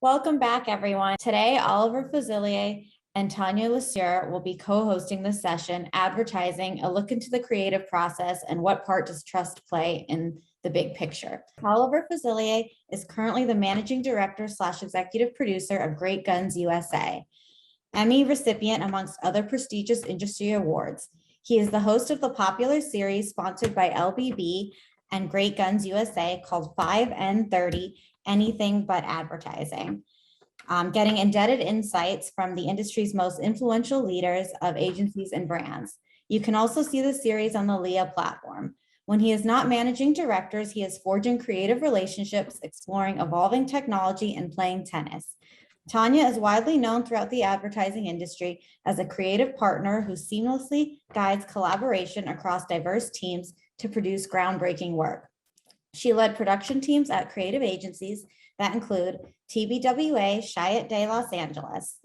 Welcome back, everyone. Today, Oliver Fuselier and Tanya LeSieur will be co-hosting the session, Advertising, a look into the creative process and what part does trust play in the big picture. Oliver Fuselier is currently the managing director / executive producer of Great Guns USA, Emmy recipient amongst other prestigious industry awards. He is the host of the popular series sponsored by LBB and Great Guns USA called 5N30, Anything But Advertising, getting indebted insights from the industry's most influential leaders of agencies and brands. You can also see the series on the LIA platform. When he is not managing directors, he is forging creative relationships, exploring evolving technology, and playing tennis. Tanya is widely known throughout the advertising industry as a creative partner who seamlessly guides collaboration across diverse teams to produce groundbreaking work. She led production teams at creative agencies that include TBWA, Chiat Day Los Angeles,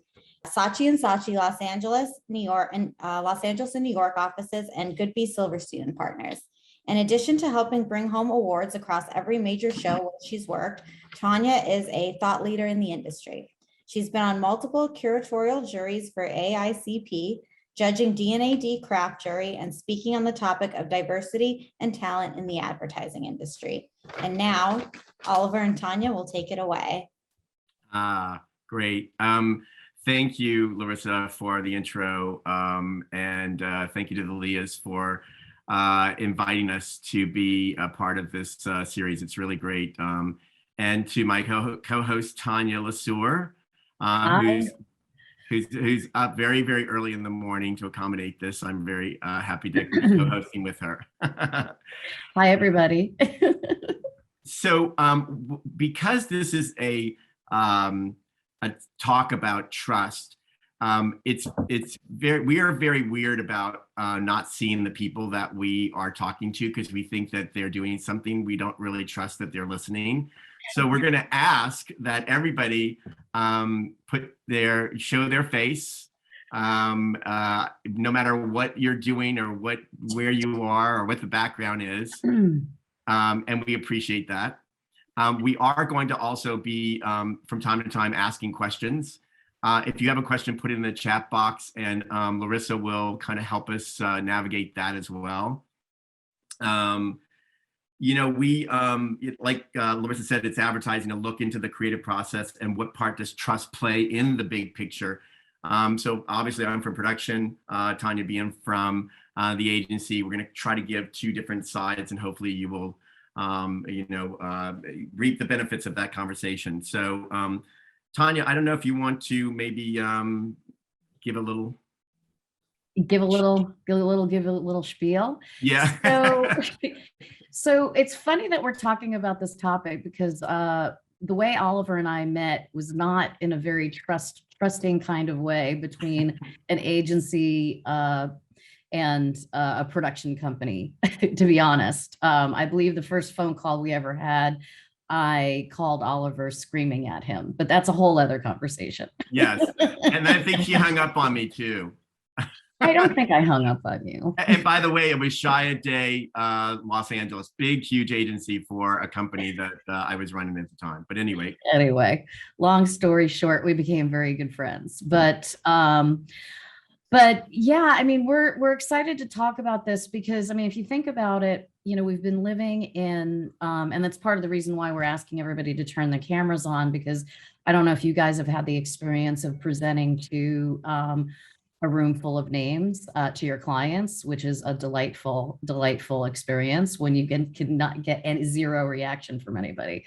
Saatchi & Saatchi Los Angeles, New York, and Los Angeles and New York offices, and Goodby Silverstein Partners. In addition to helping bring home awards across every major show where she's worked, Tanya is a thought leader in the industry. She's been on multiple curatorial juries for AICP, judging D&AD craft jury, and speaking on the topic of diversity and talent in the advertising industry. And now, Oliver and Tanya will take it away. Great. Thank you, Larissa, for the intro, and thank you to the LIAs for inviting us to be a part of this series. It's really great. And to my co-host, Tanya LeSieur, who's up very, very early in the morning to accommodate this. I'm very happy to be co-hosting with her. Hi, everybody. So because this is a talk about trust, we are very weird about not seeing the people that we are talking to because we think that they're doing something. We don't really trust that they're listening. So we're going to ask that everybody show their face, no matter what you're doing or where you are or what the background is. And we appreciate that. We are going to also be from time to time asking questions. If you have a question, put it in the chat box, and Larissa will kind of help us navigate that as well. We, like Larissa said, it's advertising, a look into the creative process and what part does trust play in the big picture. So obviously I'm from production, Tanya being from the agency. We're going to try to give two different sides, and hopefully you will, reap the benefits of that conversation. So Tanya, I don't know if you want to maybe give a little spiel. Yeah. So it's funny that we're talking about this topic because the way Oliver and I met was not in a very trusting kind of way between an agency and a production company, to be honest. I believe the first phone call we ever had, I called Oliver screaming at him, but that's a whole other conversation. Yes, and I think he hung up on me too. I don't think I hung up on you. And by the way, it was Chiat Day Los Angeles, big, huge agency for a company that I was running at the time. But anyway, long story short, we became very good friends. But yeah, I mean, we're excited to talk about this because, I mean, if you think about it, we've been living in, and that's part of the reason why we're asking everybody to turn the cameras on, because I don't know if you guys have had the experience of presenting to a room full of names to your clients, which is a delightful experience when you cannot get zero reaction from anybody.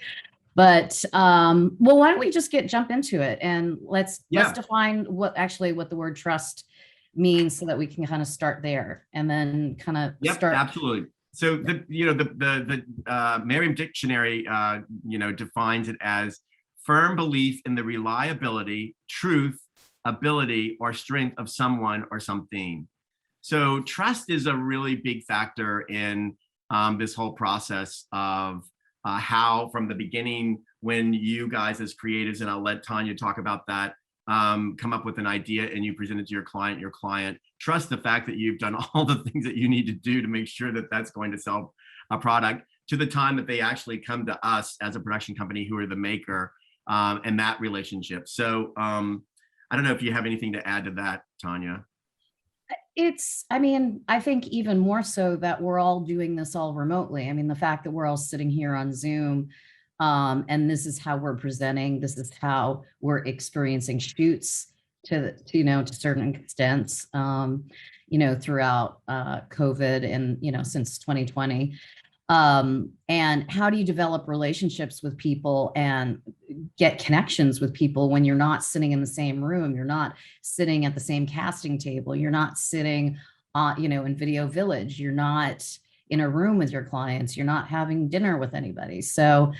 But well, why don't we just jump into it, and let's define what the word trust means so that we can kind of start there and then kind of start. Absolutely. So the Merriam Dictionary defines it as firm belief in the reliability, truth, ability, or strength of someone or something. So trust is a really big factor in this whole process of how, from the beginning, when you guys as creatives, and I'll let Tanya talk about that, come up with an idea and you present it to your client trust the fact that you've done all the things that you need to do to make sure that that's going to sell a product, to the time that they actually come to us as a production company who are the maker and that relationship. So I don't know if you have anything to add to that, Tanya. I mean, I think even more so that we're all doing this all remotely. I mean, the fact that we're all sitting here on Zoom, and this is how we're presenting, this is how we're experiencing shoots to certain extents, throughout COVID and, since 2020. And how do you develop relationships with people and get connections with people when you're not sitting in the same room, you're not sitting at the same casting table, you're not sitting in Video Village, you're not in a room with your clients, you're not having dinner with anybody. So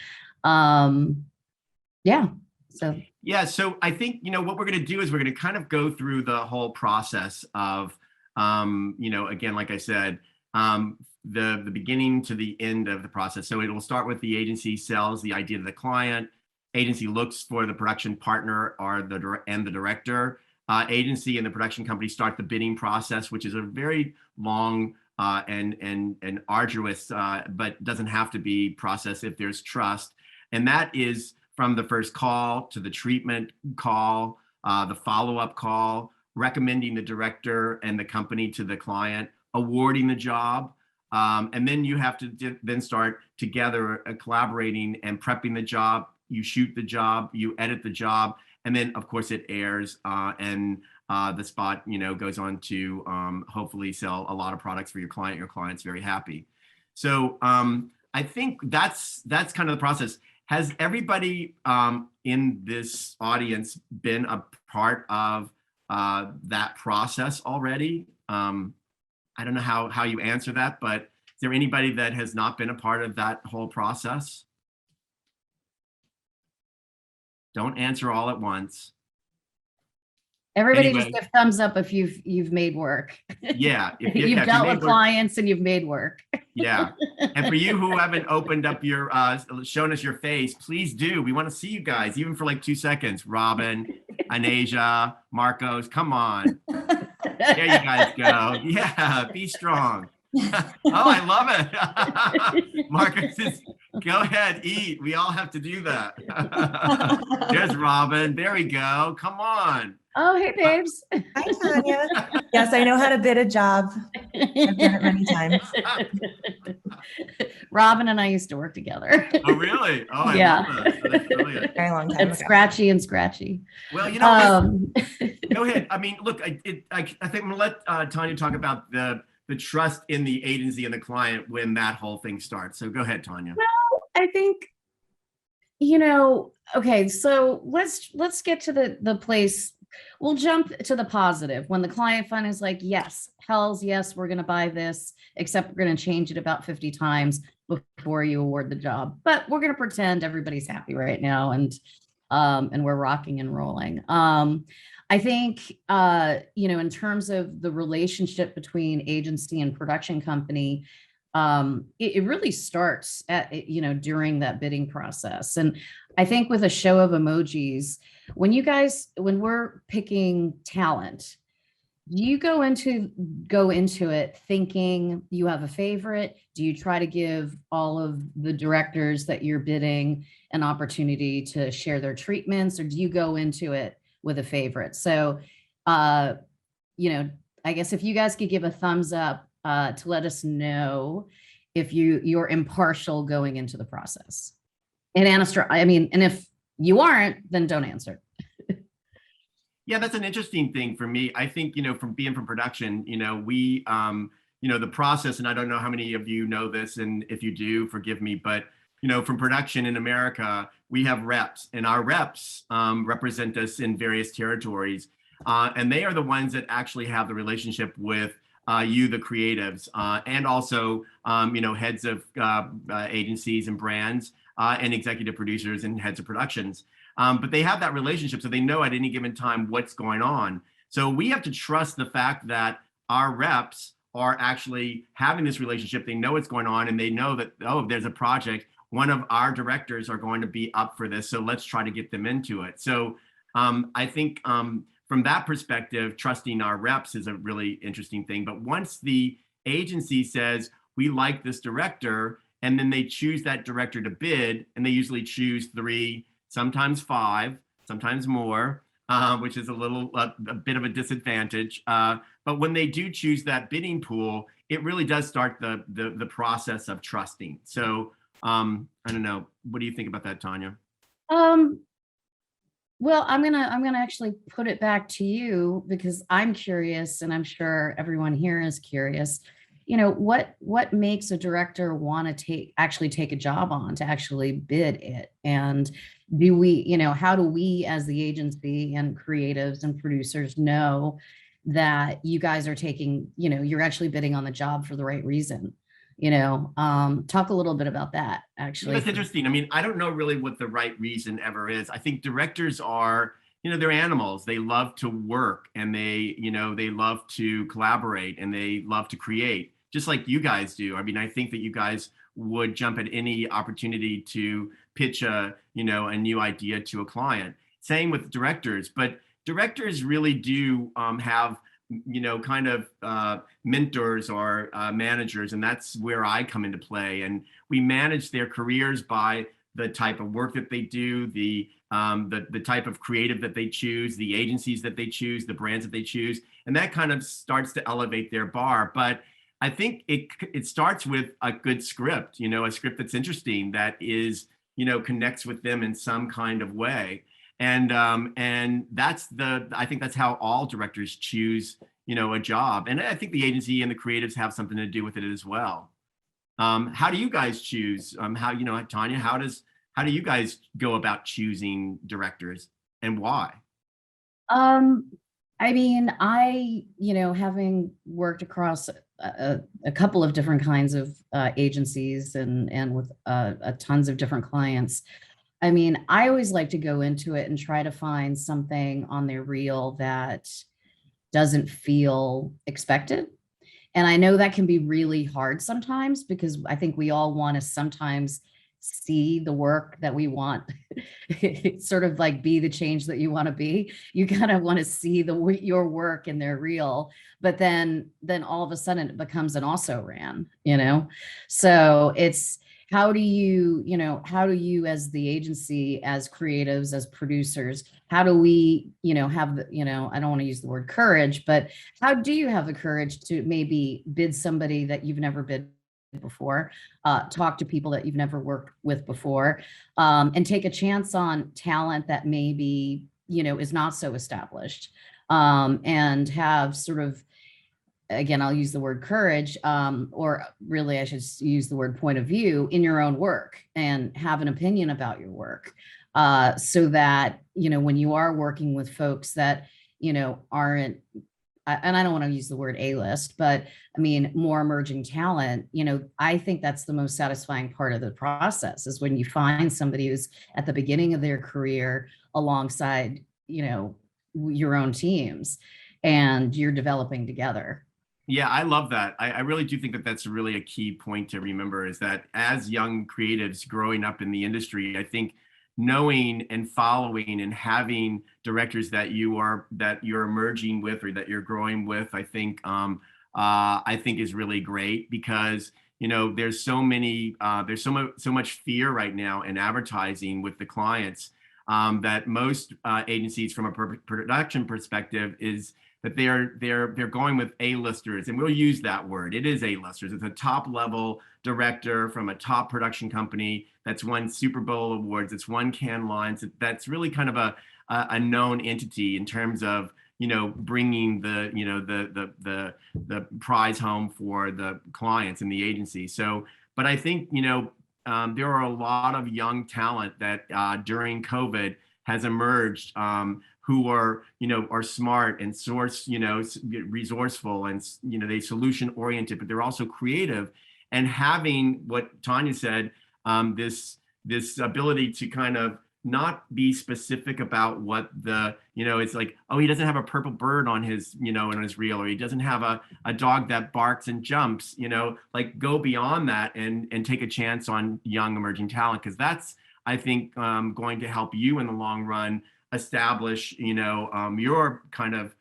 yeah. So I think, what we're going to do is we're going to kind of go through the whole process of, again, like I said, the beginning to the end of the process. So it will start with the agency sells the idea to the client. Agency looks for the production partner or the director. Agency and the production company start the bidding process, which is a very long and arduous, but doesn't have to be process if there's trust. And that is from the first call to the treatment call, the follow-up call, recommending the director and the company to the client, awarding the job. And then you have to then start together collaborating and prepping the job. You shoot the job, you edit the job, and then of course it airs and the spot goes on to hopefully sell a lot of products for your client. Your client's very happy. So I think that's kind of the process. Has everybody in this audience been a part of that process already? I don't know how you answer that, but is there anybody that has not been a part of that whole process? Don't answer all at once. Everybody Anyway. just give thumbs up if you've made work. Yeah. You've dealt with clients and you've made work. Yeah. And for you who haven't opened up your, shown us your face, please do. We want to see you guys, even for like 2 seconds. Robin, Anasia, Marcos, come on. There you guys go. Yeah, be strong. Oh, I love it. Marcus says, go ahead, eat. We all have to do that. There's Robin. There we go. Come on. Oh, hey, babes. Hi, Tanya. Yes, I know how to bid a job. I've done it many times. Robin and I used to work together. Oh, really? Oh, I Yeah. love that. That's brilliant. Very long time It's ago. scratchy and scratchy. Well, go ahead. I mean, look, I think I'm going to let Tanya talk about the trust in the agency and the client when that whole thing starts. So go ahead, Tanya. Well, I think, okay, so let's get to the place. We'll jump to the positive when the client finally is like, yes, hells yes, we're going to buy this, except we're going to change it about 50 times before you award the job. But we're going to pretend everybody's happy right now and we're rocking and rolling. I think, in terms of the relationship between agency and production company, it really starts at, during that bidding process. And I think with a show of emojis, when we're picking talent, you go into it thinking you have a favorite? Do you try to give all of the directors that you're bidding an opportunity to share their treatments, or do you go into it with a favorite? So, I guess if you guys could give a thumbs up to let us know if you're impartial going into the process. And and if you aren't, then don't answer. Yeah, that's an interesting thing for me. I think, from being from production, we, the process, and I don't know how many of you know this, and if you do, forgive me, but, from production in America, we have reps, and our reps represent us in various territories. And they are the ones that actually have the relationship with you, the creatives, and also, heads of agencies and brands, and executive producers and heads of productions. But they have that relationship, so they know at any given time what's going on. So we have to trust the fact that our reps are actually having this relationship. They know what's going on, and they know that, oh, there's a project. One of our directors are going to be up for this, so let's try to get them into it. So I think from that perspective, trusting our reps is a really interesting thing. But once the agency says, we like this director, and then they choose that director to bid, and they usually choose 3, sometimes 5, sometimes more, which is a bit of a disadvantage. But when they do choose that bidding pool, it really does start the process of trusting. So I don't know. What do you think about that, Tanya? Um, well, I'm gonna actually put it back to you because I'm curious, and I'm sure everyone here is curious. You know, what makes a director want to actually take a job on to actually bid it? And do we, you know, how do we as the agency and creatives and producers know that you guys are taking, you know, you're actually bidding on the job for the right reason? You know, talk a little bit about that actually. That's interesting. I mean, I don't know really what the right reason ever is. I think directors are, they're animals. They love to work and they love to collaborate and they love to create, just like you guys do. I mean, I think that you guys would jump at any opportunity to pitch a new idea to a client. Same with directors, but directors really do have kind of mentors or managers, and that's where I come into play. And we manage their careers by the type of work that they do, the type of creative that they choose, the agencies that they choose, the brands that they choose, and that kind of starts to elevate their bar. But I think it starts with a good script, a script that's interesting, that is, connects with them in some kind of way. And I think that's how all directors choose, a job. And I think the agency and the creatives have something to do with it as well. How do you guys choose? Tanya, how do you guys go about choosing directors and why? I mean, having worked across a couple of different kinds of agencies and with tons of different clients, I mean, I always like to go into it and try to find something on their reel that doesn't feel expected. And I know that can be really hard sometimes because I think we all want to sometimes see the work that we want. It's sort of like be the change that you want to be. You kind of want to see your work in their reel, but then all of a sudden it becomes an also ran, So it's, how do you as the agency, as creatives, as producers, how do we, have the, I don't want to use the word courage, but how do you have the courage to maybe bid somebody that you've never bid before, talk to people that you've never worked with before, and take a chance on talent that maybe, is not so established, and have sort of, again, I'll use the word courage, or really I should use the word point of view in your own work and have an opinion about your work, so that, when you are working with folks that, aren't, and I don't want to use the word A-list, but I mean, more emerging talent, I think that's the most satisfying part of the process is when you find somebody who's at the beginning of their career alongside, your own teams and you're developing together. Yeah, I love that. I really do think that that's really a key point to remember, is that as young creatives growing up in the industry, I think knowing and following and having directors that you're emerging with or that you're growing with, I think is really great, because there's so much fear right now in advertising with the clients, that most agencies from a production perspective is that they're going with A-listers, and we'll use that word. It is A-listers. It's a top level director from a top production company that's won Super Bowl awards. It's won Cannes Lions. That's really kind of a known entity in terms of bringing the prize home for the clients and the agency. So, but I think there are a lot of young talent that during COVID has emerged, who are smart and resourceful, and they solution oriented, but they're also creative. And having what Tanya said, this ability to kind of not be specific about what it's like, oh, he doesn't have a purple bird on his in his reel, or he doesn't have a dog that barks and jumps, like go beyond that and take a chance on young emerging talent, because that's, I think, going to help you in the long run establish your kind of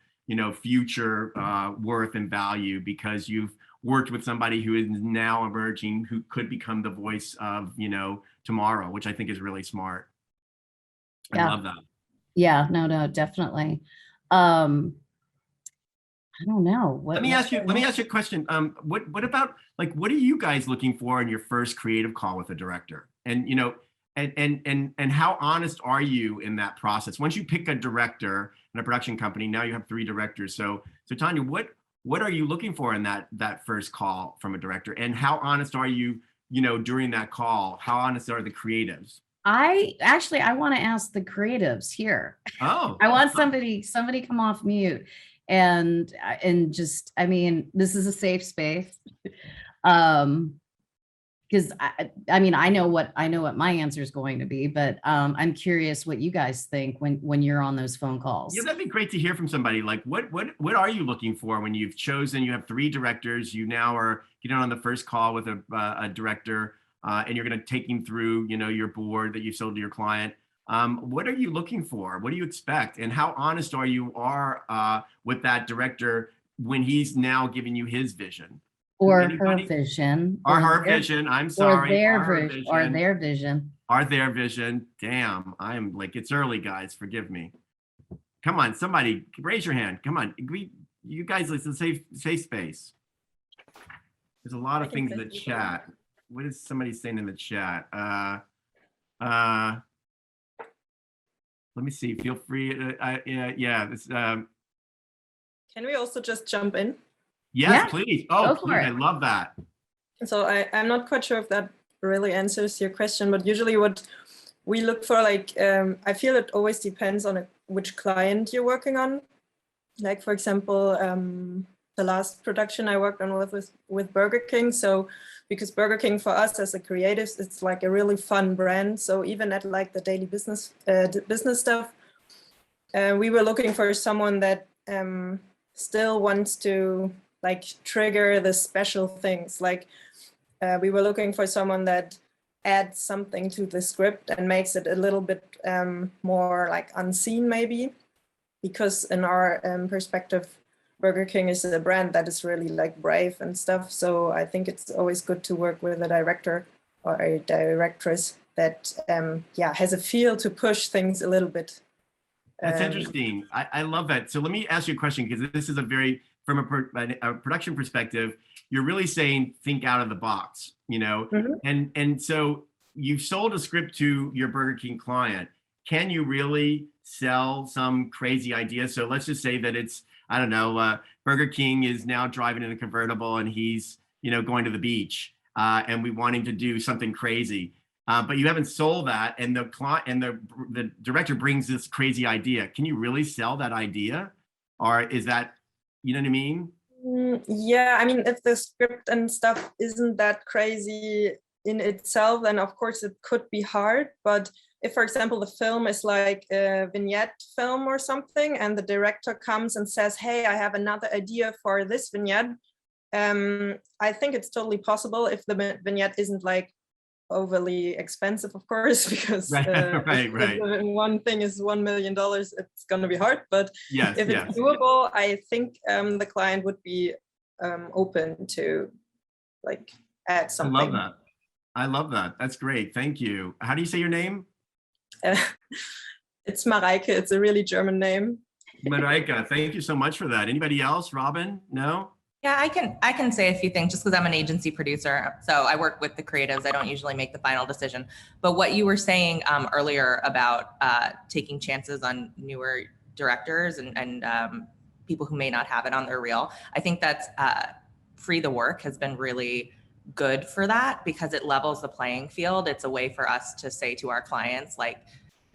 future worth and value, because you've worked with somebody who is now emerging, who could become the voice of tomorrow, which I think is really smart. I Yeah. love that. Yeah, no, definitely. I don't know. Let me ask you a question. What about, like, what are you guys looking for in your first creative call with a director? And, you know, and how honest are you in that process? Once you pick a director in a production company, now you have 3 directors. So Tanya, what are you looking for in that first call from a director? And how honest are you, you know, during that call? How honest are the creatives? I want to ask the creatives here. Oh, I want somebody come off mute and just, I mean, this is a safe space. Because I mean, I know what my answer is going to be, but I'm curious what you guys think when you're on those phone calls. yeah, that'd be great to hear from somebody. Like, what are you looking for when you've chosen? You have 3 directors. You now are getting on the first call with a director, and you're going to take him through, you know, your board that you've sold to your client. What are you looking for? What do you expect? And how honest are you with that director when he's now giving you his vision? Or her vision. Or her vision. I'm sorry. Or their vision. Or their vision. Damn, I'm like, it's early, guys. Forgive me. Come on, somebody raise your hand. Come on. You guys, it's a safe space. There's a lot of things in the chat. What is somebody saying in the chat? Let me see. Feel free. Yeah. This. Can we also just jump in? Yes, yeah. Please. Oh, please, I love that. So I'm not quite sure if that really answers your question, but usually what we look for, like, I feel it always depends on which client you're working on. Like, for example, the last production I worked on with Burger King. So because Burger King for us as a creatives, it's like a really fun brand. So even at like the daily business stuff, we were looking for someone that still wants to like trigger the special things. Like we were looking for someone that adds something to the script and makes it a little bit more like unseen maybe, because in our perspective, Burger King is a brand that is really like brave and stuff. So I think it's always good to work with a director or a directress that has a feel to push things a little bit. That's interesting. I love that. So let me ask you a question, because this is a very, from a production perspective, you're really saying think out of the box, you know? Mm-hmm. And so you've sold a script to your Burger King client. Can you really sell some crazy idea? So let's just say that it's, I don't know, Burger King is now driving in a convertible and he's, you know, going to the beach, and we want him to do something crazy. But you haven't sold that, and the client and the director brings this crazy idea. Can you really sell that idea, or is that, you know what I mean? Yeah, I mean, if the script and stuff isn't that crazy in itself, then of course it could be hard. But if, for example, the film is like a vignette film or something, and the director comes and says, "Hey, I have another idea for this vignette," I think it's totally possible if the vignette isn't like overly expensive, of course, because right. One thing is $1 million, it's going to be hard. But yes, if it's doable, I think the client would be open to like add something. I love that. That's great. Thank you. How do you say your name? It's Mareike. It's a really German name. Mareike, thank you so much for that. Anybody else? Robin? No? Yeah, I can say a few things just because I'm an agency producer. So I work with the creatives. I don't usually make the final decision. But what you were saying earlier about taking chances on newer directors and people who may not have it on their reel, I think that's Free the Work has been really good for that, because it levels the playing field. It's a way for us to say to our clients, like,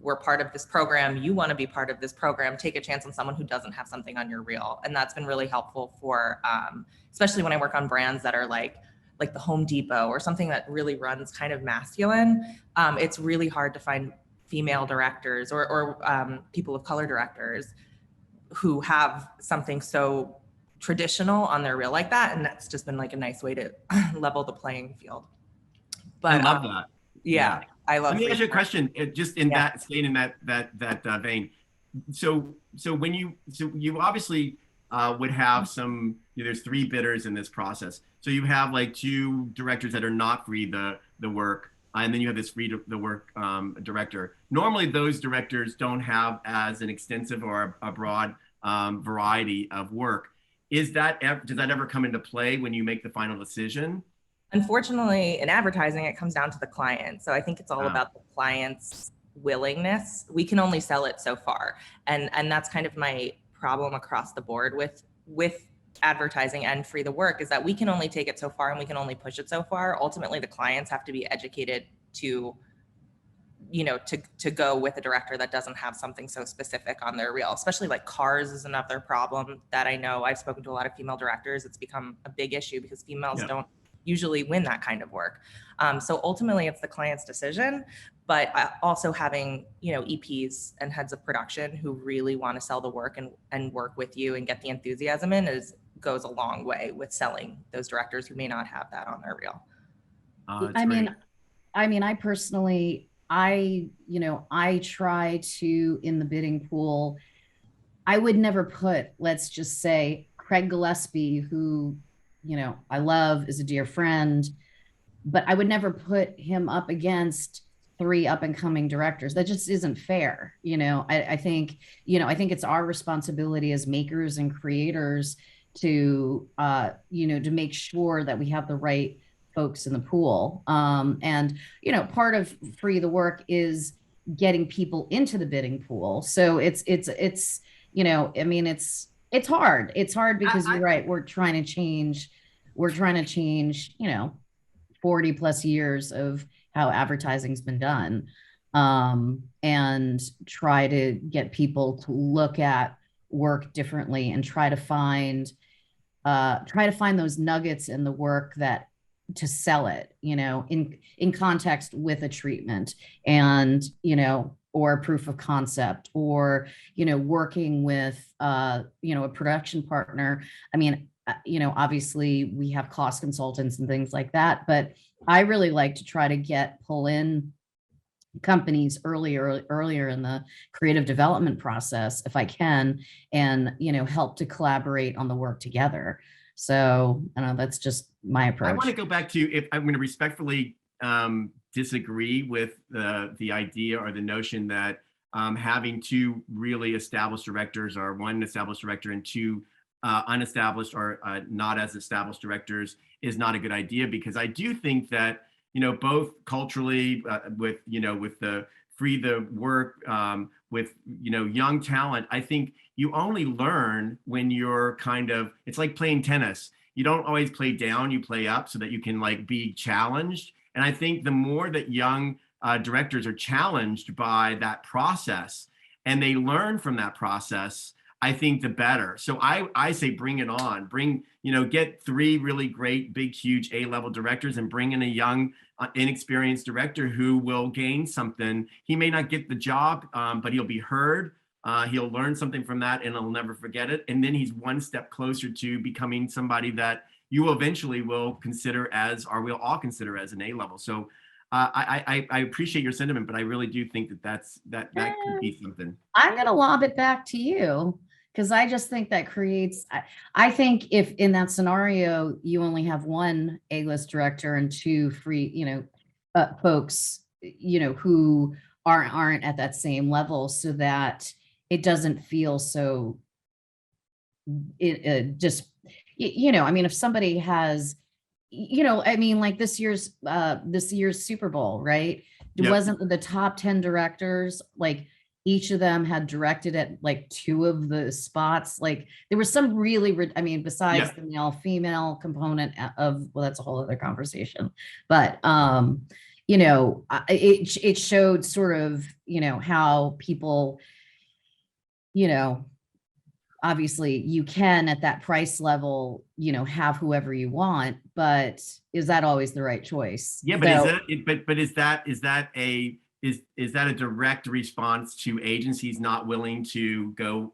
we're part of this program. You want to be part of this program. Take a chance on someone who doesn't have something on your reel. And that's been really helpful for, especially when I work on brands that are like the Home Depot or something that really runs kind of masculine. It's really hard to find female directors or people of color directors who have something so traditional on their reel like that. And that's just been like a nice way to level the playing field. But I love that. Yeah. I love. Let me ask you a question, just in that, staying in that vein. So when you obviously would have some, you know, there's 3 bidders in this process. So you have like 2 directors that are not free the work, and then you have this free the work director. Normally, those directors don't have as an extensive or a broad variety of work. Does that ever come into play when you make the final decision? Unfortunately, in advertising, it comes down to the client. So I think it's all about the client's willingness. We can only sell it so far. And that's kind of my problem across the board with advertising and free the work, is that we can only take it so far and we can only push it so far. Ultimately, the clients have to be educated to, you know, to go with a director that doesn't have something so specific on their reel. Especially like cars is another problem that I know. I've spoken to a lot of female directors. It's become a big issue because females don't usually win that kind of work. So ultimately it's the client's decision, but also having, you know, EPs and heads of production who really want to sell the work and work with you and get the enthusiasm in goes a long way with selling those directors who may not have that on their reel. I mean, I personally, I try to, in the bidding pool, I would never put, let's just say, Craig Gillespie, who, you know, I love, is a dear friend, but I would never put him up against 3 up and coming directors. That just isn't fair. You know, I think it's our responsibility as makers and creators to, to make sure that we have the right folks in the pool. And, you know, part of free the work is getting people into the bidding pool. So it's, you know, I mean, it's hard. It's hard because you're right. We're trying to change, you know, 40 plus years of how advertising's been done, and try to get people to look at work differently and try to find those nuggets in the work that to sell it, you know, in context with a treatment and, you know, or a proof of concept, or, you know, working with, you know, a production partner. I mean, you know, obviously we have cost consultants and things like that, but I really like to try to pull in companies earlier in the creative development process if I can, and, you know, help to collaborate on the work together. So I don't know, that's just my approach. I want to go back to, if I'm going to respectfully disagree with the idea or the notion that having 2 really established directors, or 1 established director and 2 unestablished or not as established directors, is not a good idea, because I do think that, you know, both culturally with the free the work, with, you know, young talent, I think you only learn when you're it's like playing tennis. You don't always play down, you play up so that you can like be challenged. And I think the more that young directors are challenged by that process and they learn from that process, I think the better. So I say bring it on. Get 3 really great, big, huge A-level directors and bring in a young, inexperienced director who will gain something. He may not get the job, but he'll be heard. He'll learn something from that and he'll never forget it. And then he's 1 step closer to becoming somebody that you eventually will consider as, or we'll all consider as, an A-level. So I appreciate your sentiment, but I really do think that could be something. I'm going to lob it back to you, because I just think that creates, I think if in that scenario, you only have 1 A-list director and 2 free, you know, folks, you know, who aren't at that same level, so that it doesn't feel so, just, you know, I mean, if somebody has, you know, I mean, like this year's Super Bowl, right? Yep. Wasn't the top 10 directors, like each of them had directed at like 2 of the spots. Like there was some really, I mean, besides the male female component of, well, that's a whole other conversation, but, you know, it showed sort of, you know, how people, you know, obviously you can at that price level, you know, have whoever you want, but is that always the right choice? Yeah, but is that a direct response to agencies not willing to go,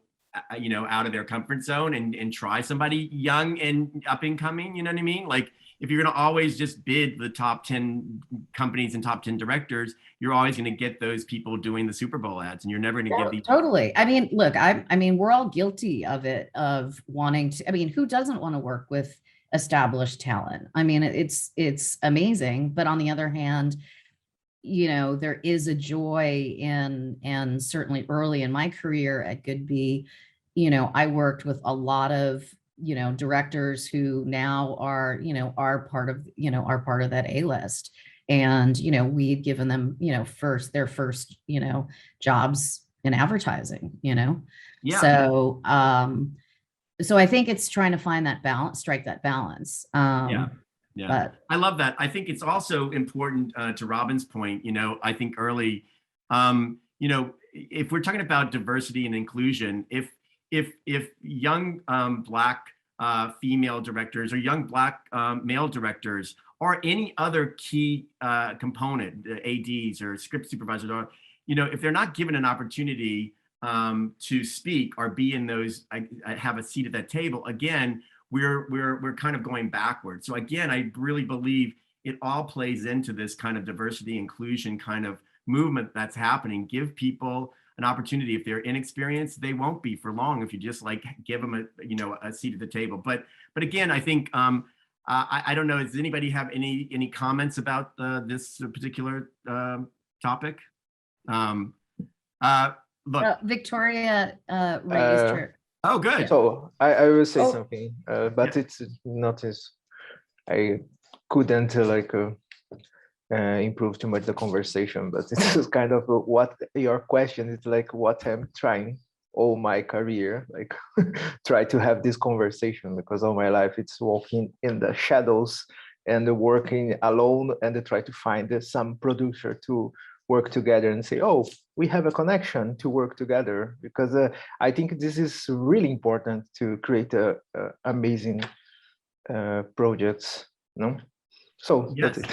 you know, out of their comfort zone and try somebody young and up and coming? You know what I mean? Like, if you're going to always just bid the top 10 companies and top 10 directors, you're always going to get those people doing the Super Bowl ads, and you're never going to give these. Totally. I mean, look, I mean, we're all guilty of it, of wanting to, I mean, who doesn't want to work with established talent? I mean, it's amazing. But on the other hand, there is a joy in, and certainly early in my career at Goodby, I worked with a lot of, directors who now are, are part of that A-list. And, we'd given them, their first, jobs in advertising, Yeah. So, so I think it's trying to find that balance, strike that balance. Yeah. But I love that. I think it's also important to Robin's point, I think early, if we're talking about diversity and inclusion, if young Black female directors or young Black male directors or any other key component, ADs or script supervisors, or, if they're not given an opportunity to speak or be in those, have a seat at that table, again, we're kind of going backwards. So again, I really believe it all plays into this kind of diversity inclusion kind of movement that's happening. Give people an opportunity. If they're inexperienced, they won't be for long if you just like give them a seat at the table. But again, I think I don't know. Does anybody have any comments about this particular topic? Look, Victoria raised her. Oh, good. So I will say Oh. something, but it's not as I couldn't improve too much the conversation, but it's just kind of what your question is, like what I'm trying all my career, like try to have this conversation, because all my life it's walking in the shadows and working alone and try to find some producer to work together and say, oh, we have a connection to work together, because I think this is really important to create amazing projects, no? So Yes. that's it.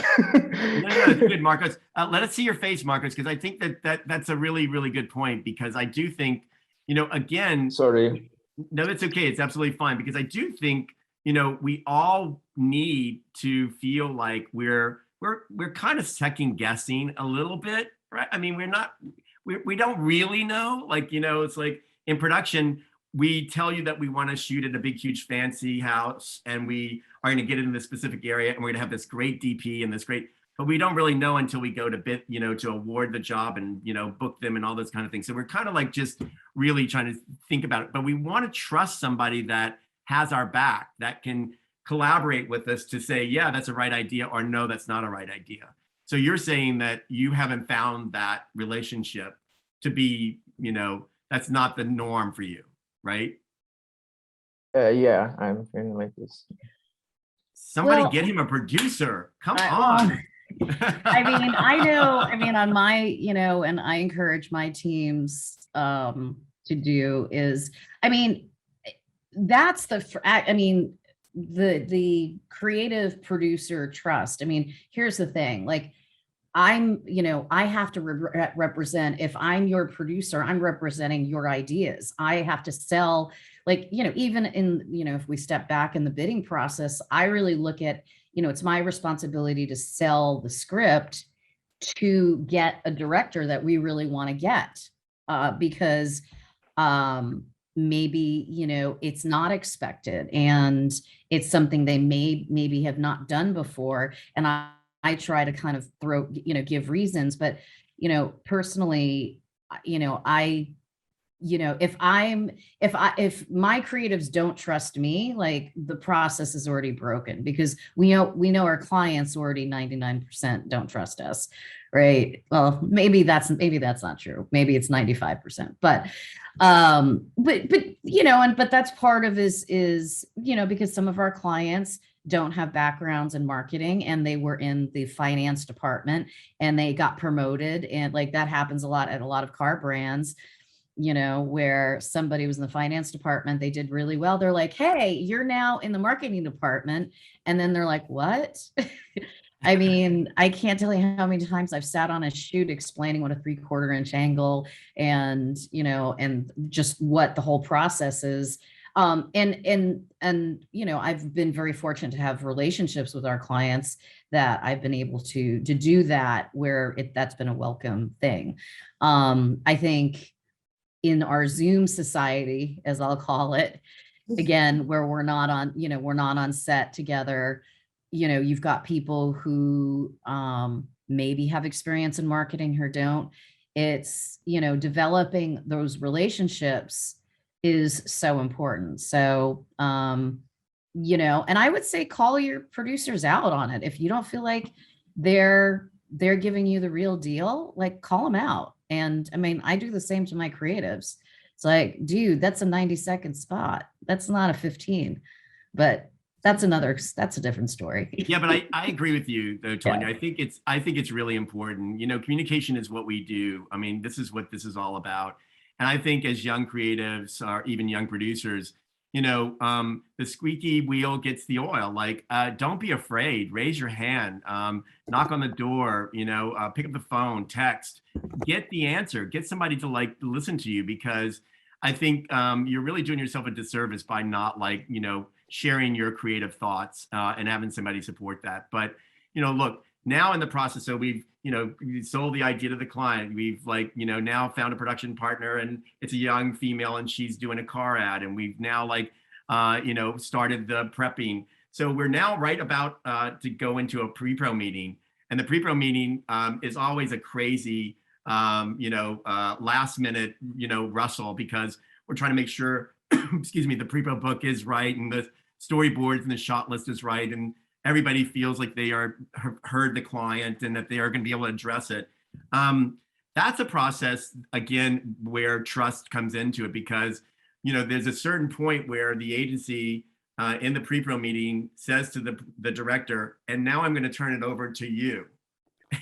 No, it's good, Marcos. Let us see your face, Marcos, because I think that's a really, really good point, because I do think, again, Sorry. no, that's okay. It's absolutely fine, because I do think, we all need to feel like we're kind of second guessing a little bit, right? I mean, we don't really know, like, it's like in production, we tell you that we want to shoot at a big, huge, fancy house, and we are going to get into this specific area, and we're going to have this great DP and this great, but we don't really know until we go to bid, to award the job and, book them and all those kind of things. So we're kind of like just really trying to think about it, but we want to trust somebody that has our back, that can collaborate with us to say, yeah, that's a right idea, or no, that's not a right idea. So you're saying that you haven't found that relationship to be, that's not the norm for you, right? Yeah, I'm feeling like this. Somebody Well, get him a producer. Come I- on. I mean, on my, and I encourage my teams to do is, I mean, that's the creative producer trust. I mean, here's the thing, like I have to represent, if I'm your producer, I'm representing your ideas. I have to sell, like, even in, if we step back in the bidding process, I really look at, it's my responsibility to sell the script to get a director that we really want to get, because maybe, it's not expected and it's something they maybe have not done before. And I try to kind of give reasons, but, personally, if my creatives don't trust me, like the process is already broken, because we know our clients already 99% don't trust us, right? Well, maybe that's not true. Maybe it's 95%, but that's part of is because some of our clients don't have backgrounds in marketing and they were in the finance department and they got promoted, and like that happens a lot at a lot of car brands, where somebody was in the finance department, they did really well, they're like, hey, you're now in the marketing department, and then they're like, what? I mean, I can't tell you how many times I've sat on a shoot explaining what a 3/4 inch angle and just what the whole process is. I've been very fortunate to have relationships with our clients that I've been able to do that, where that's been a welcome thing. I think in our Zoom society, as I'll call it, again, where we're not on set together, you've got people who maybe have experience in marketing or don't. It's, you know, developing those relationships is so important. So, you know, and I would say call your producers out on it. If you don't feel like they're giving you the real deal, like call them out. And I mean, I do the same to my creatives. It's like, dude, that's a 90-second spot. That's not a 15, but that's a different story. Yeah, but I agree with you though, Tanya. Yeah. I think it's really important. You know, communication is what we do. I mean, this is what this is all about. And I think as young creatives or even young producers, you know, the squeaky wheel gets the oil. Like, don't be afraid. Raise your hand. Knock on the door. You know, pick up the phone. Text. Get the answer. Get somebody to like listen to you, because I think you're really doing yourself a disservice by not like, you know, sharing your creative thoughts and having somebody support that. But, you know, look, now in the process, so we've, you know, we sold the idea to the client. We've like, you know, now found a production partner, and it's a young female and she's doing a car ad. And we've now like, you know, started the prepping. So we're now right about to go into a pre-pro meeting. And the pre-pro meeting is always a crazy, you know, last minute, you know, rustle, because we're trying to make sure, excuse me, the pre-pro book is right, and the storyboards and the shot list is right, and everybody feels like they are heard the client and that they are going to be able to address it. That's a process, again, where trust comes into it, because, you know, there's a certain point where the agency in the pre-pro meeting says to the director, and now I'm going to turn it over to you.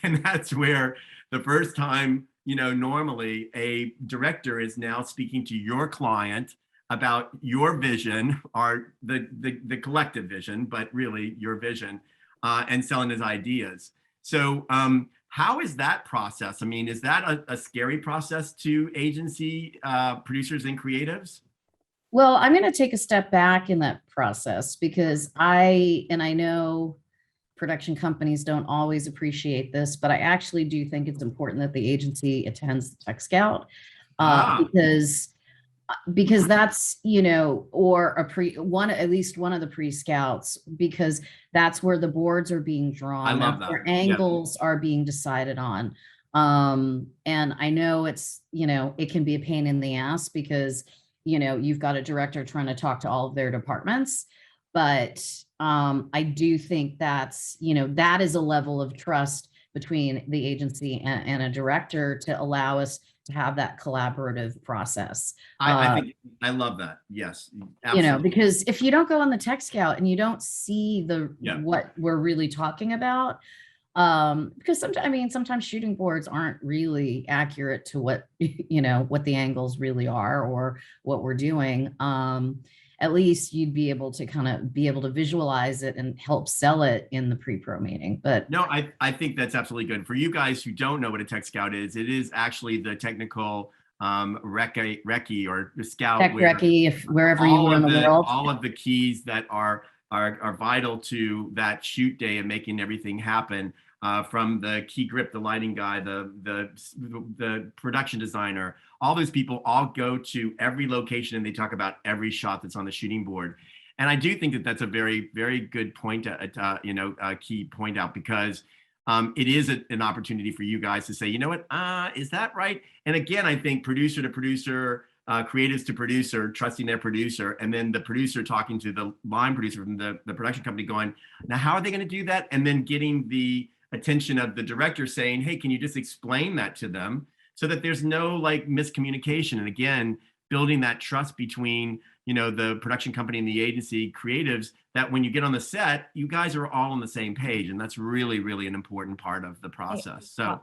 And that's where the first time, you know, normally a director is now speaking to your client about your vision, or the collective vision, but really your vision, and selling his ideas. So how is that process? I mean, is that a scary process to agency producers and creatives? Well, I'm going to take a step back in that process, because I know production companies don't always appreciate this, but I actually do think it's important that the agency attends the Tech Scout, because that's, you know, or at least one of the pre-scouts, because that's where the boards are being drawn. I love that. Where angles are being decided on. And I know it's, you know, it can be a pain in the ass, because, you know, you've got a director trying to talk to all of their departments. But I do think that's, you know, that is a level of trust between the agency and a director to allow us to have that collaborative process. I think I love that. Yes, absolutely. You know, because if you don't go on the Tech Scout and you don't see what we're really talking about, because sometimes shooting boards aren't really accurate to what, you know, what the angles really are or what we're doing. At least you'd be able to visualize it and help sell it in the pre-pro meeting. But no, I think that's absolutely good. For you guys who don't know what a Tech Scout is, it is actually the technical recce or scout. Tech recce, if wherever you are in the world. All of the keys that are vital to that shoot day and making everything happen, from the key grip, the lighting guy, the production designer, all those people all go to every location and they talk about every shot that's on the shooting board. And I do think that that's a very, very good point, you know, a key point out, because it is an opportunity for you guys to say, you know what, is that right? And again, I think producer to producer, creatives to producer, trusting their producer, and then the producer talking to the line producer from the production company going, now how are they going to do that? And then getting the attention of the director saying, hey, can you just explain that to them, so that there's no like miscommunication? And again, building that trust between, you know, the production company and the agency creatives, that when you get on the set, you guys are all on the same page. And that's really, really an important part of the process. So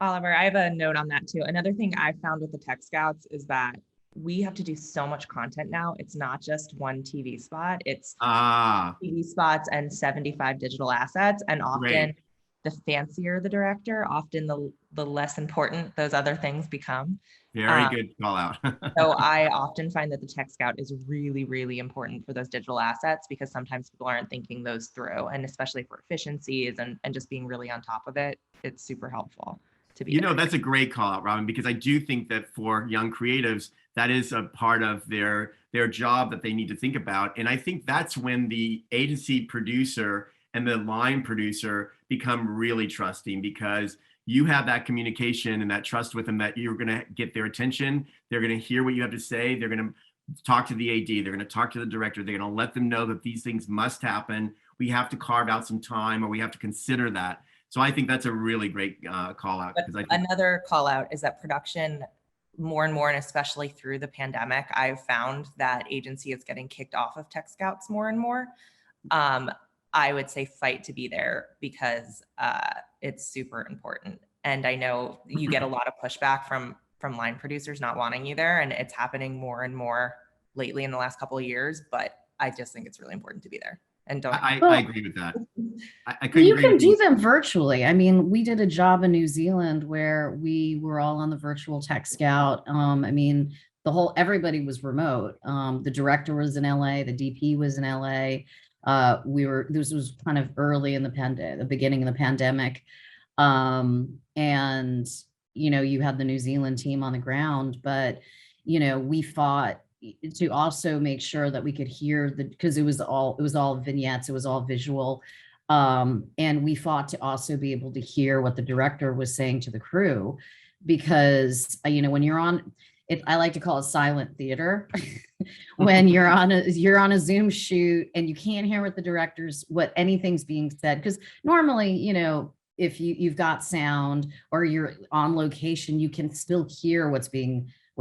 Oliver, I have a note on that too. Another thing I found with the Tech Scouts is that we have to do so much content now. It's not just one TV spot. It's TV spots and 75 digital assets. And often the fancier the director, often the less important those other things become. Very good call out. So I often find that the Tech Scout is really, really important for those digital assets, because sometimes people aren't thinking those through, and especially for efficiencies and just being really on top of it, it's super helpful to be. You know, that's a great call out, Robin, because I do think that for young creatives, that is a part of their job that they need to think about. And I think that's when the agency producer and the line producer become really trusting, because you have that communication and that trust with them that you're going to get their attention. They're going to hear what you have to say. They're going to talk to the AD. They're going to talk to the director. They're going to let them know that these things must happen. We have to carve out some time, or we have to consider that. So I think that's a really great call out. Another call out is that production, more and more, and especially through the pandemic, I've found that agency is getting kicked off of tech scouts more and more. I would say fight to be there, because it's super important. And I know you get a lot of pushback from line producers not wanting you there, and it's happening more and more lately in the last couple of years, but I just think it's really important to be there. And don't. I agree with that. You can do them virtually. I mean, we did a job in New Zealand where we were all on the virtual tech scout. I mean, everybody was remote. The director was in LA, the DP was in LA. This was kind of early in the beginning of the pandemic. And, you had the New Zealand team on the ground, but, we fought to also make sure that we could hear because it was all vignettes, it was all visual. And we fought to also be able to hear what the director was saying to the crew, because, when you're on it, I like to call it silent theater. When you're on a Zoom shoot and you can't hear what anything's being said, because normally, if you've got sound or you're on location, you can still hear what's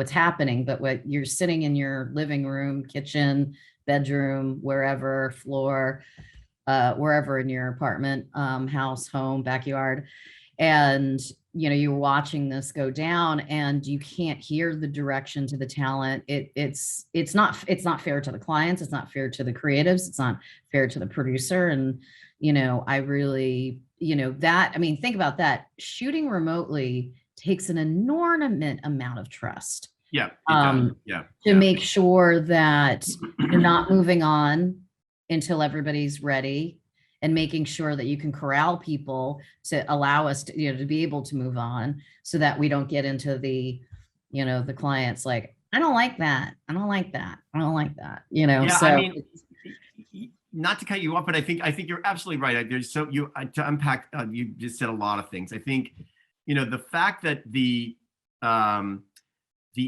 happening. But when you're sitting in your living room, kitchen, bedroom, wherever, floor, wherever in your apartment, house, home, backyard, and you're watching this go down and you can't hear the direction to the talent. It's not fair to the clients. It's not fair to the creatives. It's not fair to the producer. And, I really, think about that. Shooting remotely takes an inordinate amount of trust. Yeah. To make sure that you're not moving on until everybody's ready, and making sure that you can corral people to allow us to, to be able to move on, so that we don't get into the clients like, I don't like that. I don't like that. I don't like that. Yeah, not to cut you off, but I think you're absolutely right. To unpack, you just said a lot of things. I think, the fact that the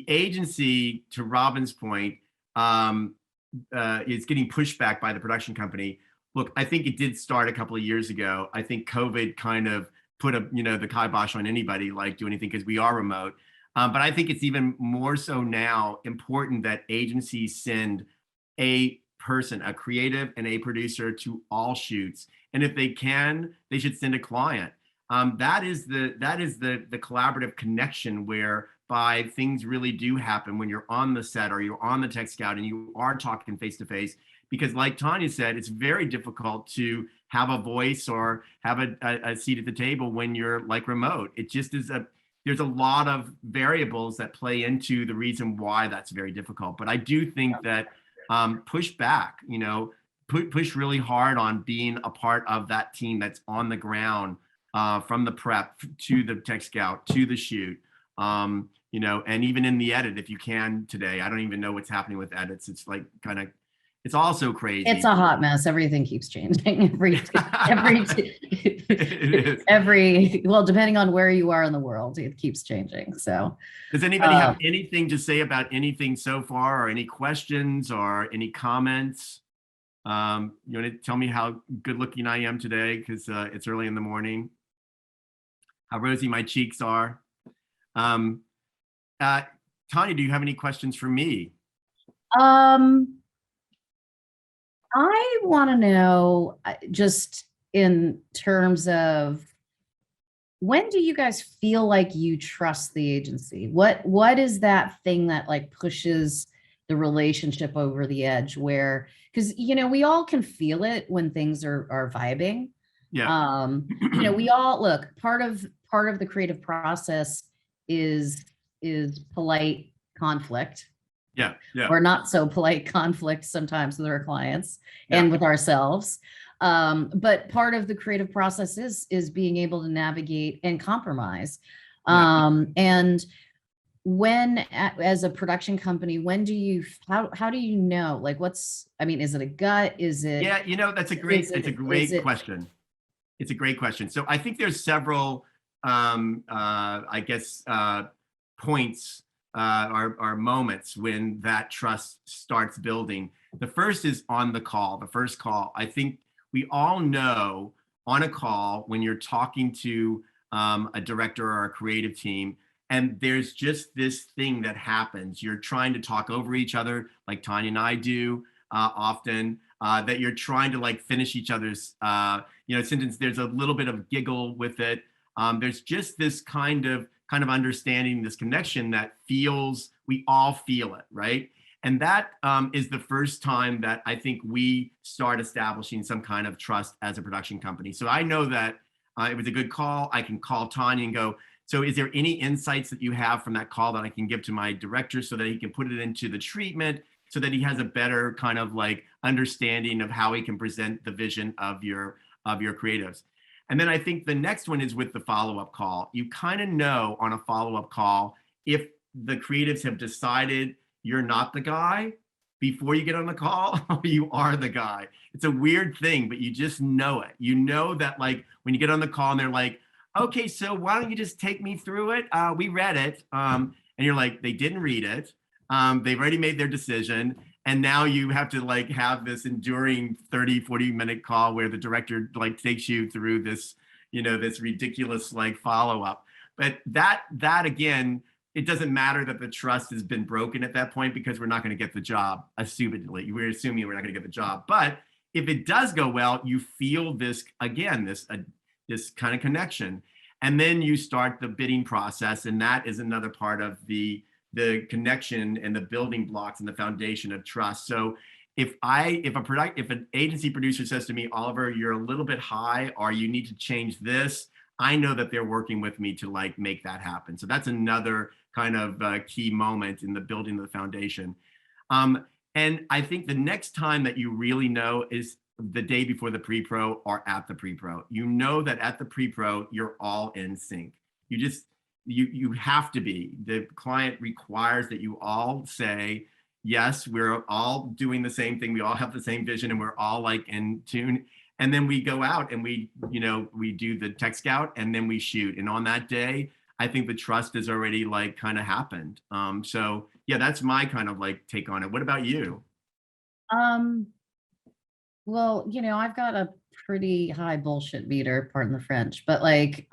agency, to Robin's point, is getting pushed back by the production company. Look, I think it did start a couple of years ago. I think COVID kind of put the kibosh on anybody like do anything, because we are remote. But I think it's even more so now important that agencies send a person, a creative and a producer, to all shoots. And if they can, they should send a client. That is the collaborative connection whereby things really do happen when you're on the set or you're on the tech scout and you are talking face to face. Because like Tanya said, it's very difficult to have a voice or have a seat at the table when you're like remote. It just is there's a lot of variables that play into the reason why that's very difficult. But I do think that push back, push really hard on being a part of that team that's on the ground, from the prep to the tech scout to the shoot, and even in the edit, if you can today. I don't even know what's happening with edits. It's like it's also crazy. It's a hot mess. Everything keeps changing well, depending on where you are in the world, it keeps changing. So does anybody have anything to say about anything so far, or any questions or any comments? You want to tell me how good looking I am today, because it's early in the morning, how rosy my cheeks are. Tanya, do you have any questions for me? I want to know, just in terms of, when do you guys feel like you trust the agency? What is that thing that like pushes the relationship over the edge, where, because we all can feel it when things are vibing. Yeah. We all look, part of the creative process is polite conflict. Yeah. Or not so polite conflict sometimes with our clients and with ourselves. But part of the creative process is being able to navigate and compromise. And when as a production company, when do you, how do you know, like, I mean, is it a gut? Is it? Yeah, that's a great, it's a great question. It's a great question. So I think there's several, I guess, points or moments when that trust starts building. The first is on the call, the first call. I think we all know on a call when you're talking to a director or a creative team, and there's just this thing that happens. You're trying to talk over each other, like Tanya and I do often, that you're trying to like finish each other's sentence. There's a little bit of giggle with it. There's just this kind of understanding, this connection that we all feel it, right? And that is the first time that I think we start establishing some kind of trust as a production company. So I know that it was a good call. I can call Tanya and go, so is there any insights that you have from that call that I can give to my director so that he can put it into the treatment, so that he has a better kind of like understanding of how he can present the vision of your creatives. And then I think the next one is with the follow-up call. You kind of know on a follow-up call if the creatives have decided you're not the guy before you get on the call, or you are the guy. It's a weird thing, but you just know it. You know that like when you get on the call and they're like, okay, so why don't you just take me through it? We read it. And you're like, they didn't read it. They've already made their decision. And now you have to like have this enduring 30-40-minute call where the director like takes you through this, this ridiculous like follow-up. But that again, it doesn't matter that the trust has been broken at that point, because we're not going to get the job, assumedly. We're assuming we're not going to get the job. But if it does go well, you feel this, again, this kind of connection. And then you start the bidding process. And that is another part of the connection and the building blocks and the foundation of trust. So if an agency producer says to me, Oliver, you're a little bit high, or you need to change this, I know that they're working with me to like make that happen. So that's another kind of key moment in the building of the foundation. And I think the next time that you really know is the day before the pre-pro or at the pre-pro. You know that at the pre-pro, you're all in sync. You have to be. The client requires that you all say, yes, we're all doing the same thing. We all have the same vision, and we're all like in tune. And then we go out and we do the tech scout, and then we shoot. And on that day, I think the trust has already like kind of happened. So yeah, that's my kind of like take on it. What about you? Well, I've got a pretty high bullshit meter, pardon the French, but I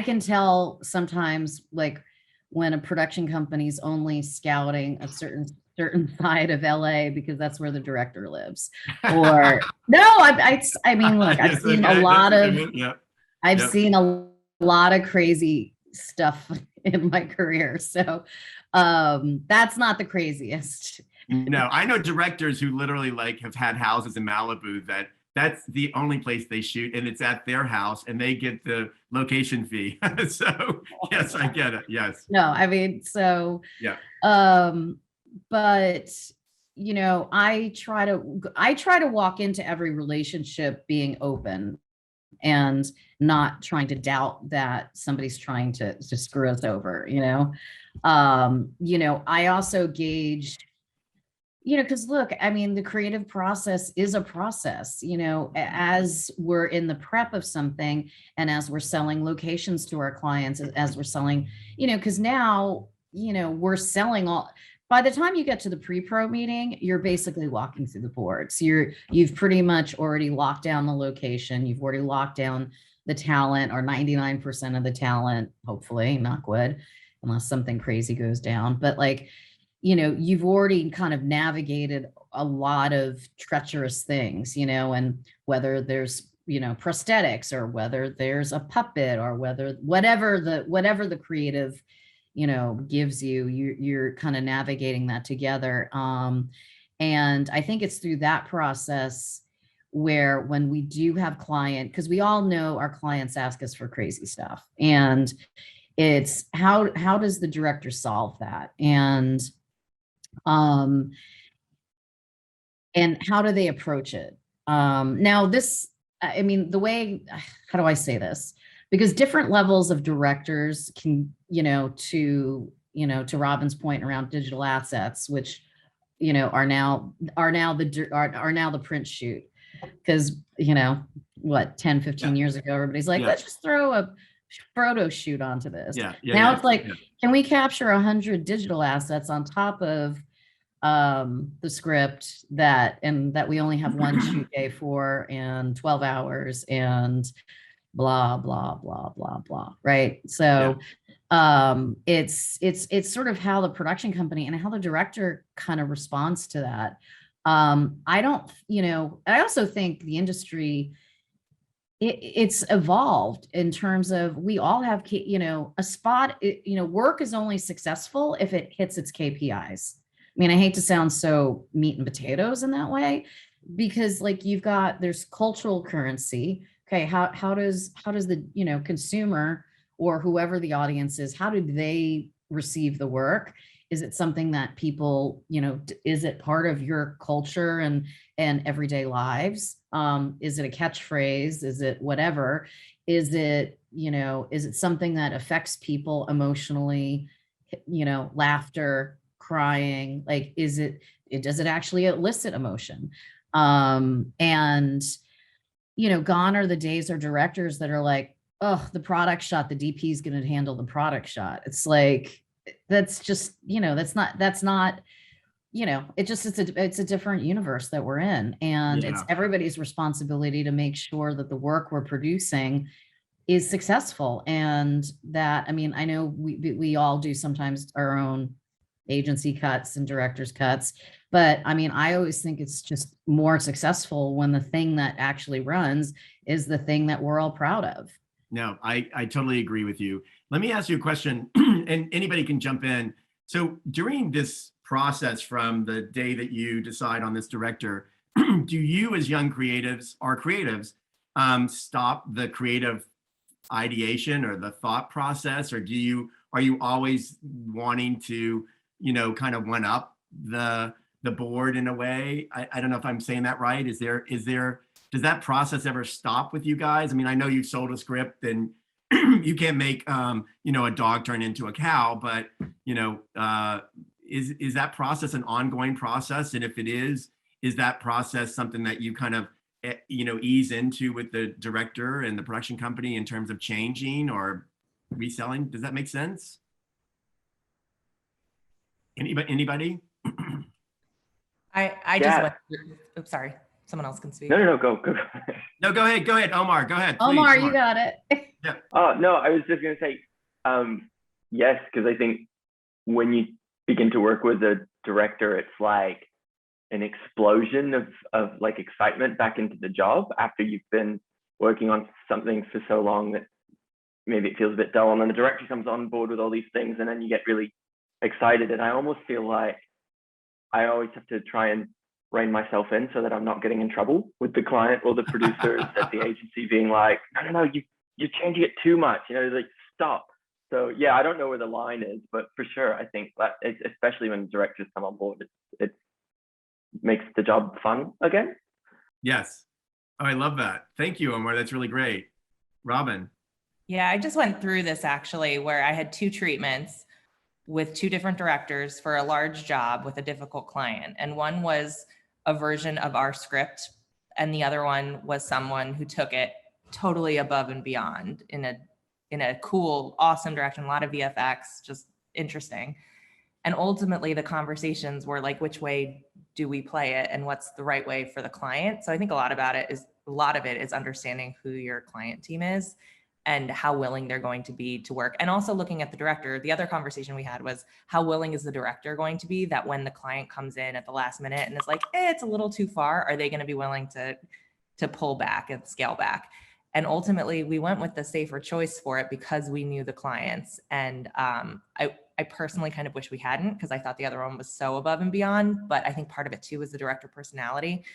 can tell sometimes like when a production company's only scouting a certain side of LA because that's where the director lives. Or no, I mean, look, I've seen a lot of, I've seen a lot of crazy stuff in my career. So that's not the craziest. No, I know directors who literally like have had houses in Malibu that's the only place they shoot, and it's at their house, and they get the location fee. So yes, I get it. Yes. No, I mean, so yeah. But I try to walk into every relationship being open and not trying to doubt that somebody's trying to screw us over. I also gauge. Because look, I mean, the creative process is a process, as we're in the prep of something and as we're selling locations to our clients, as we're selling, because now, we're selling by the time you get to the pre-pro meeting, you're basically walking through the boards. You've pretty much already locked down the location. You've already locked down the talent, or 99% of the talent, hopefully, knock wood, unless something crazy goes down. But like, you've already kind of navigated a lot of treacherous things, and whether there's, prosthetics, or whether there's a puppet, or whatever the creative, gives you, you're kind of navigating that together. And I think it's through that process where when we do have client, because we all know our clients ask us for crazy stuff, and it's how does the director solve that? And how do they approach it? Now this, I mean, the way, how do I say this? because different levels of directors can, to Robin's point around digital assets, which, are now the print shoot. Because, what, 10, 15 years ago, everybody's like, Yeah. let's just throw a photo shoot onto this. Yeah. Yeah. Now yeah, it's like, yeah. can we capture 100 digital assets on top of the script that we only have one shoot day for and 12 hours and blah, blah, blah, blah, blah. Right. So it's sort of how the production company and how the director kind of responds to that. I don't, I also think the industry, it's evolved in terms of, we all have, a spot, work is only successful if it hits its KPIs. I mean, I hate to sound so meat and potatoes in that way, because like there's cultural currency. Okay. How does the, consumer or whoever the audience is, how do they receive the work? Is it something that people, is it part of your culture and everyday lives? Is it a catchphrase? Is it whatever? Is it something that affects people emotionally? Laughter, crying, like, does it actually elicit emotion? And, gone are the days or directors that are like, oh, the product shot, the DP is going to handle the product shot. It's like, that's just, it's a different universe that we're in. And it's everybody's responsibility to make sure that the work we're producing is successful. And that, I mean, I know we all do sometimes our own agency cuts and director's cuts, but I mean, I always think it's just more successful when the thing that actually runs is the thing that we're all proud of. No, I totally agree with you. Let me ask you a question, and anybody can jump in. So during this process, from the day that you decide on this director, do you, as young creatives, stop the creative ideation or the thought process, or are you always wanting to, kind of one up the board in a way? I don't know if I'm saying that right. Does that process ever stop with you guys? I mean, I know you've sold a script and you can't make, a dog turn into a cow, but, is that process an ongoing process? And if it is that process something that you kind of, ease into with the director and the production company in terms of changing or reselling? Does that make sense? Anybody? I just went through, oops, sorry. Someone else can speak. No, go. No, go ahead, Omar, go ahead. Please, Omar, you got it. Oh, no, I was just going to say, yes, because I think when you begin to work with a director, it's like an explosion of like excitement back into the job after you've been working on something for so long that maybe it feels a bit dull, and then the director comes on board with all these things, and then you get really excited. And I almost feel like I always have to try and rein myself in so that I'm not getting in trouble with the client or the producers at the agency being like, no, you're changing it too much, like stop. So yeah, I don't know where the line is, but for sure, I think that especially when directors come on board, it makes the job fun again. Yes. Oh, I love that. Thank you, Omar. That's really great. Robin. Yeah, I just went through this actually, where I had 2 treatments with 2 different directors for a large job with a difficult client. And one was a version of our script, and the other one was someone who took it totally above and beyond in a cool, awesome direction, a lot of VFX, just interesting. And ultimately the conversations were like, which way do we play it and what's the right way for the client? So I think a lot of it is understanding who your client team is and how willing they're going to be to work. And also looking at the director. The other conversation we had was, how willing is the director going to be that when the client comes in at the last minute and is like, it's a little too far, are they going to be willing to pull back and scale back? And ultimately we went with the safer choice for it because we knew the clients. And I personally kind of wish we hadn't, because I thought the other one was so above and beyond. But I think part of it too was the director personality,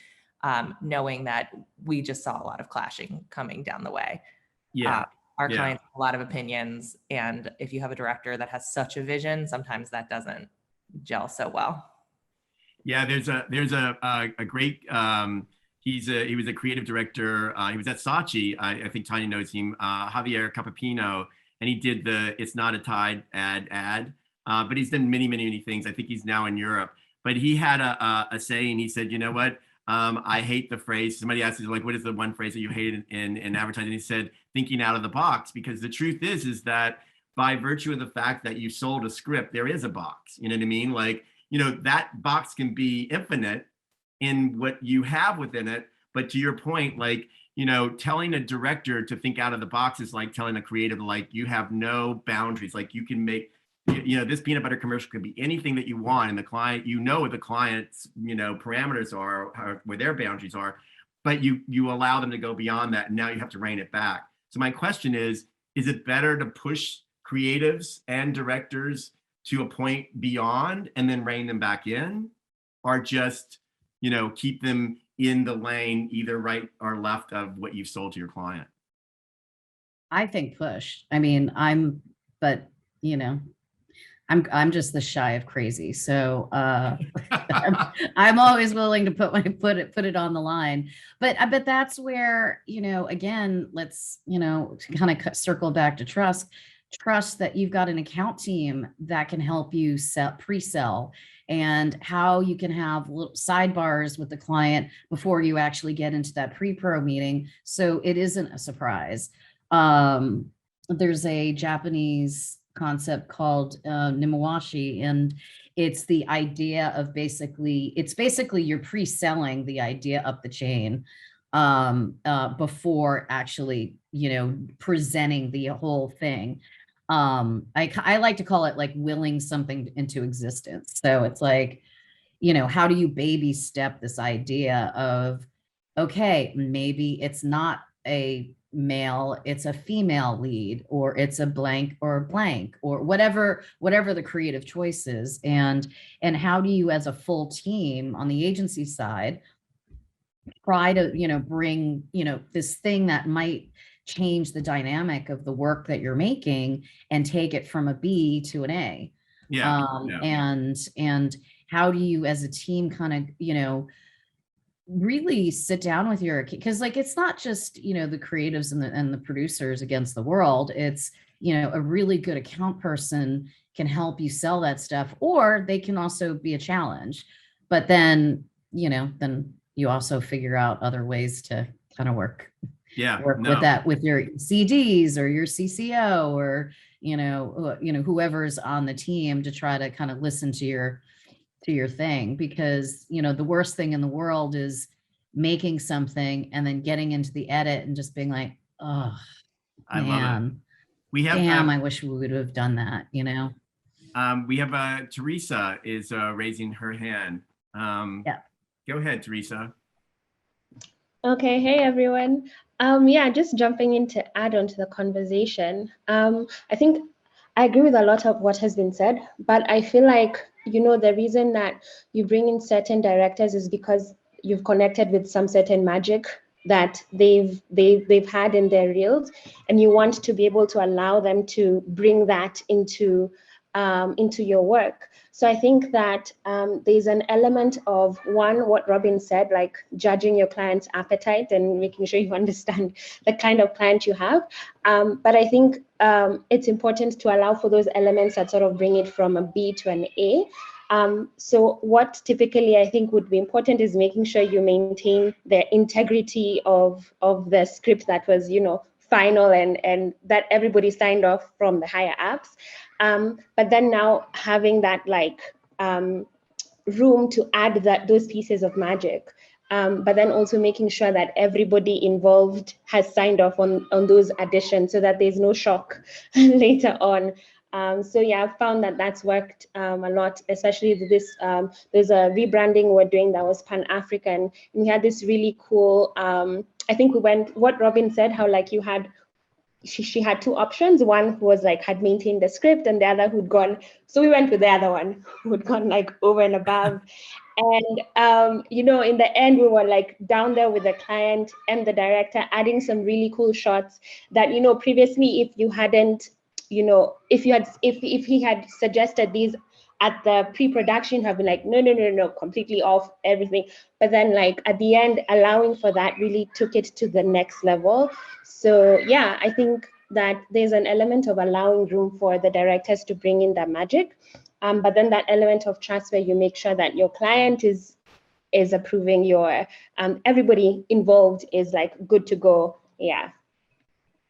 knowing that we just saw a lot of clashing coming down the way. Yeah. Our clients have a lot of opinions. And if you have a director that has such a vision, sometimes that doesn't gel so well. Yeah, there's a great He was a creative director. He was at Saatchi. I think Tanya knows him. Javier Capapino, and he did the "It's Not a Tide" ad. But he's done many things. I think he's now in Europe. But he had a saying. He said, "You know what? I hate the phrase." Somebody asked him, like, "What is the one phrase that you hate in advertising?" He said, "Thinking out of the box." Because the truth is that by virtue of the fact that you sold a script, there is a box. You know what I mean? Like, that box can be infinite in what you have within it. But to your point, like, telling a director to think out of the box is like telling a creative, like, you have no boundaries. Like, you can make, this peanut butter commercial could be anything that you want. And the client, what the client's, parameters are, where their boundaries are, but you allow them to go beyond that. And now you have to rein it back. So my question is it better to push creatives and directors to a point beyond and then rein them back in, or just, keep them in the lane, either right or left of what you've sold to your client? I think push. I mean, I'm just the shy of crazy. So I'm always willing to put it on the line. But that's where, again, let's, kind of circle back to trust that you've got an account team that can help you pre-sell, and how you can have little sidebars with the client before you actually get into that pre-pro meeting, so it isn't a surprise. There's a Japanese concept called Nimawashi, and it's the idea of basically you're pre-selling the idea up the chain before actually, presenting the whole thing. I like to call it like willing something into existence. So it's like, how do you baby step this idea of, okay, maybe it's not a male, it's a female lead, or it's a blank or blank, or whatever the creative choice is. And how do you, as a full team on the agency side, try to, bring, this thing that might change the dynamic of the work that you're making and take it from a B to an A. And how do you, as a team, kind of, really sit down with your, because like, it's not just, the creatives and the producers against the world. It's, a really good account person can help you sell that stuff, or they can also be a challenge. But then, then you also figure out other ways to kind of work with that, with your CDs or your CCO, or, whoever's on the team, to try to kind of listen to your thing. Because, the worst thing in the world is making something and then getting into the edit and just being like, oh, I love it. I wish we would have done that, We have Teresa is raising her hand. Go ahead, Teresa. Okay, hey everyone. Just jumping in to add on to the conversation. I think I agree with a lot of what has been said, but I feel like, the reason that you bring in certain directors is because you've connected with some certain magic that they've had in their reels, and you want to be able to allow them to bring that into your work. So I think that there's an element of, one, what Robin said, like judging your client's appetite and making sure you understand the kind of client you have. But I think it's important to allow for those elements that sort of bring it from a B to an A. So what typically I think would be important is making sure you maintain the integrity of the script that was, final and that everybody signed off from the higher ups. But then now having that room to add those pieces of magic, but then also making sure that everybody involved has signed off on those additions, so that there's no shock later on. I've found that that's worked a lot, especially with this. There's a rebranding we're doing that was Pan-African, and we had this really cool. I think we went what Robin said, how you had. She had two options. One who was had maintained the script, and the other who'd gone. So we went with the other one who'd gone over and above. And in the end, we were down there with the client and the director, adding some really cool shots that previously, if you hadn't, if he had suggested these at the pre-production have been like, no, completely off everything. But then like at the end, allowing for that really took it to the next level. So yeah, I think that there's an element of allowing room for the directors to bring in that magic. But then that element of trust where you make sure that your client is approving your, everybody involved is like good to go. Yeah.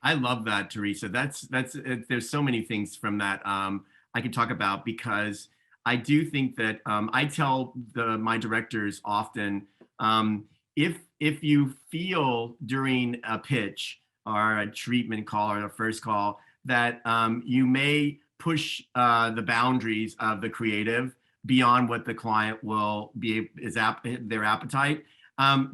I love that, Teresa. There's so many things from that I could talk about, because I do think that I tell my directors often, if you feel during a pitch or a treatment call or a first call that you may push the boundaries of the creative beyond what the client will their appetite,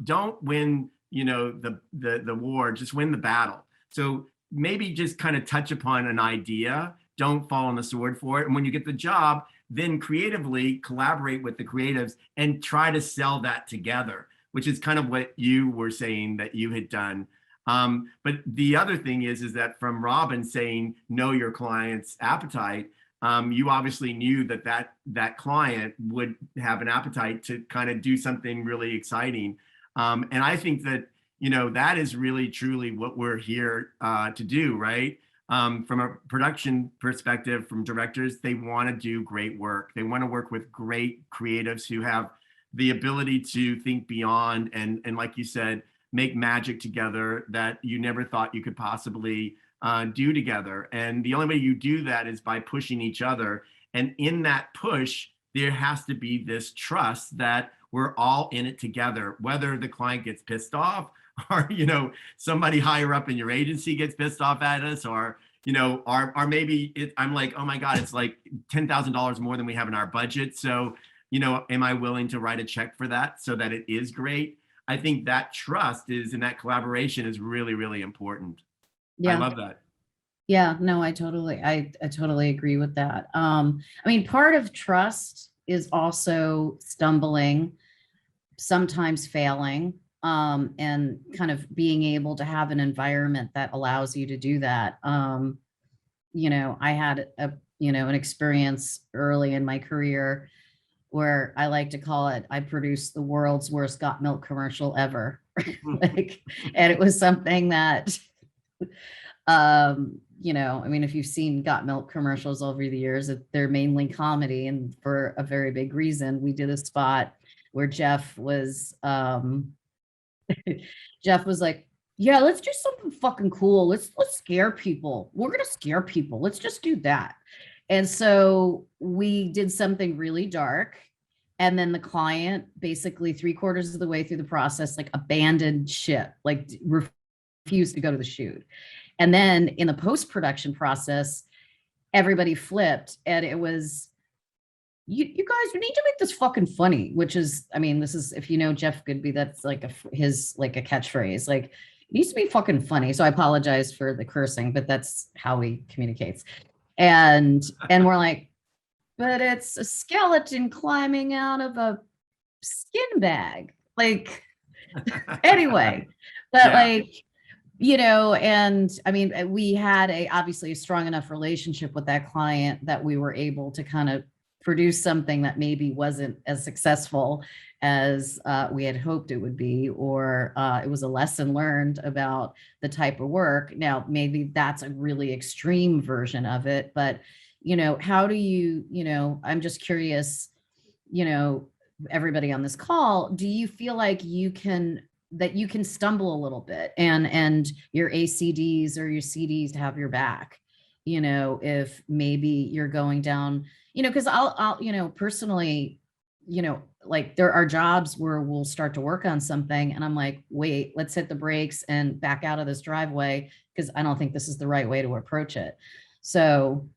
don't win, the war, just win the battle. So maybe just kind of touch upon an idea, don't fall on the sword for it. And when you get the job, then creatively collaborate with the creatives and try to sell that together, which is kind of what you were saying that you had done. But the other thing is that from Robin saying, know your client's appetite, you obviously knew that client would have an appetite to kind of do something really exciting. And I think that, that is really truly what we're here to do, right? From a production perspective, from directors, they want to do great work. They want to work with great creatives who have the ability to think beyond and like you said, make magic together that you never thought you could possibly do together. And the only way you do that is by pushing each other. And in that push, there has to be this trust that we're all in it together, whether the client gets pissed off or, somebody higher up in your agency gets pissed off at us, or, or maybe I'm like, oh my God, it's like $10,000 more than we have in our budget. So, am I willing to write a check for that so that it is great? I think that trust and that collaboration is really, really important. Yeah. I love that. Yeah, no, I totally agree with that. I mean, part of trust is also stumbling, sometimes failing, and kind of being able to have an environment that allows you to do that. I had an experience early in my career where I like to call it, I produced the world's worst got milk commercial ever. And it was something that, I mean, if you've seen got milk commercials over the years, they're mainly comedy, and for a very big reason. We did a spot where Jeff was like, yeah, let's do something fucking cool. Let's scare people. We're going to scare people. Let's just do that. And so we did something really dark. And then the client basically 3/4 of the way through the process, like abandoned ship, like refused to go to the shoot. And then in the post-production process, everybody flipped, and it was, you guys, you need to make this fucking funny, which is, I mean, this is, if you know Jeff Goodby, that's like his catchphrase, like, it needs to be fucking funny. So I apologize for the cursing, but that's how he communicates. And we're like, but it's a skeleton climbing out of a skin bag. Like, anyway, but yeah. And I mean, we had obviously a strong enough relationship with that client that we were able to kind of produce something that maybe wasn't as successful as we had hoped it would be, or it was a lesson learned about the type of work. Now, maybe that's a really extreme version of it, but, how do you, I'm just curious, everybody on this call, do you feel like you can stumble a little bit and your ACDs or your CDs have your back, if maybe you're going down, because I'll personally, like there are jobs where we'll start to work on something and I'm like, wait, let's hit the brakes and back out of this driveway, because I don't think this is the right way to approach it. So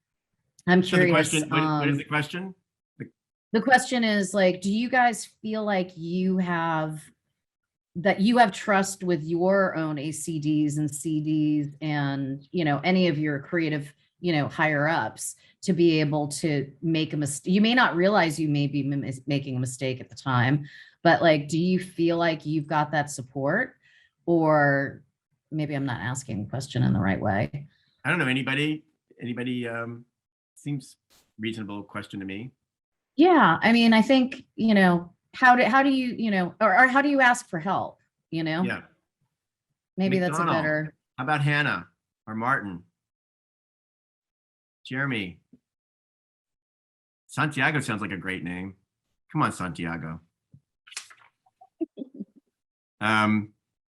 I'm curious. So the question, what is the question? The question is like, do you guys feel like you have trust with your own ACDs and CDs and, any of your creative, higher ups to be able to make a mistake? You may not realize you may be making a mistake at the time, but like, do you feel like you've got that support? Or maybe I'm not asking the question in the right way. I don't know. Anybody seems reasonable question to me. Yeah, I mean, I think, how do you, or how do you ask for help, Yeah. Maybe that's a McDonald. better. How about Hannah or Martin? Jeremy. Santiago sounds like a great name. Come on, Santiago.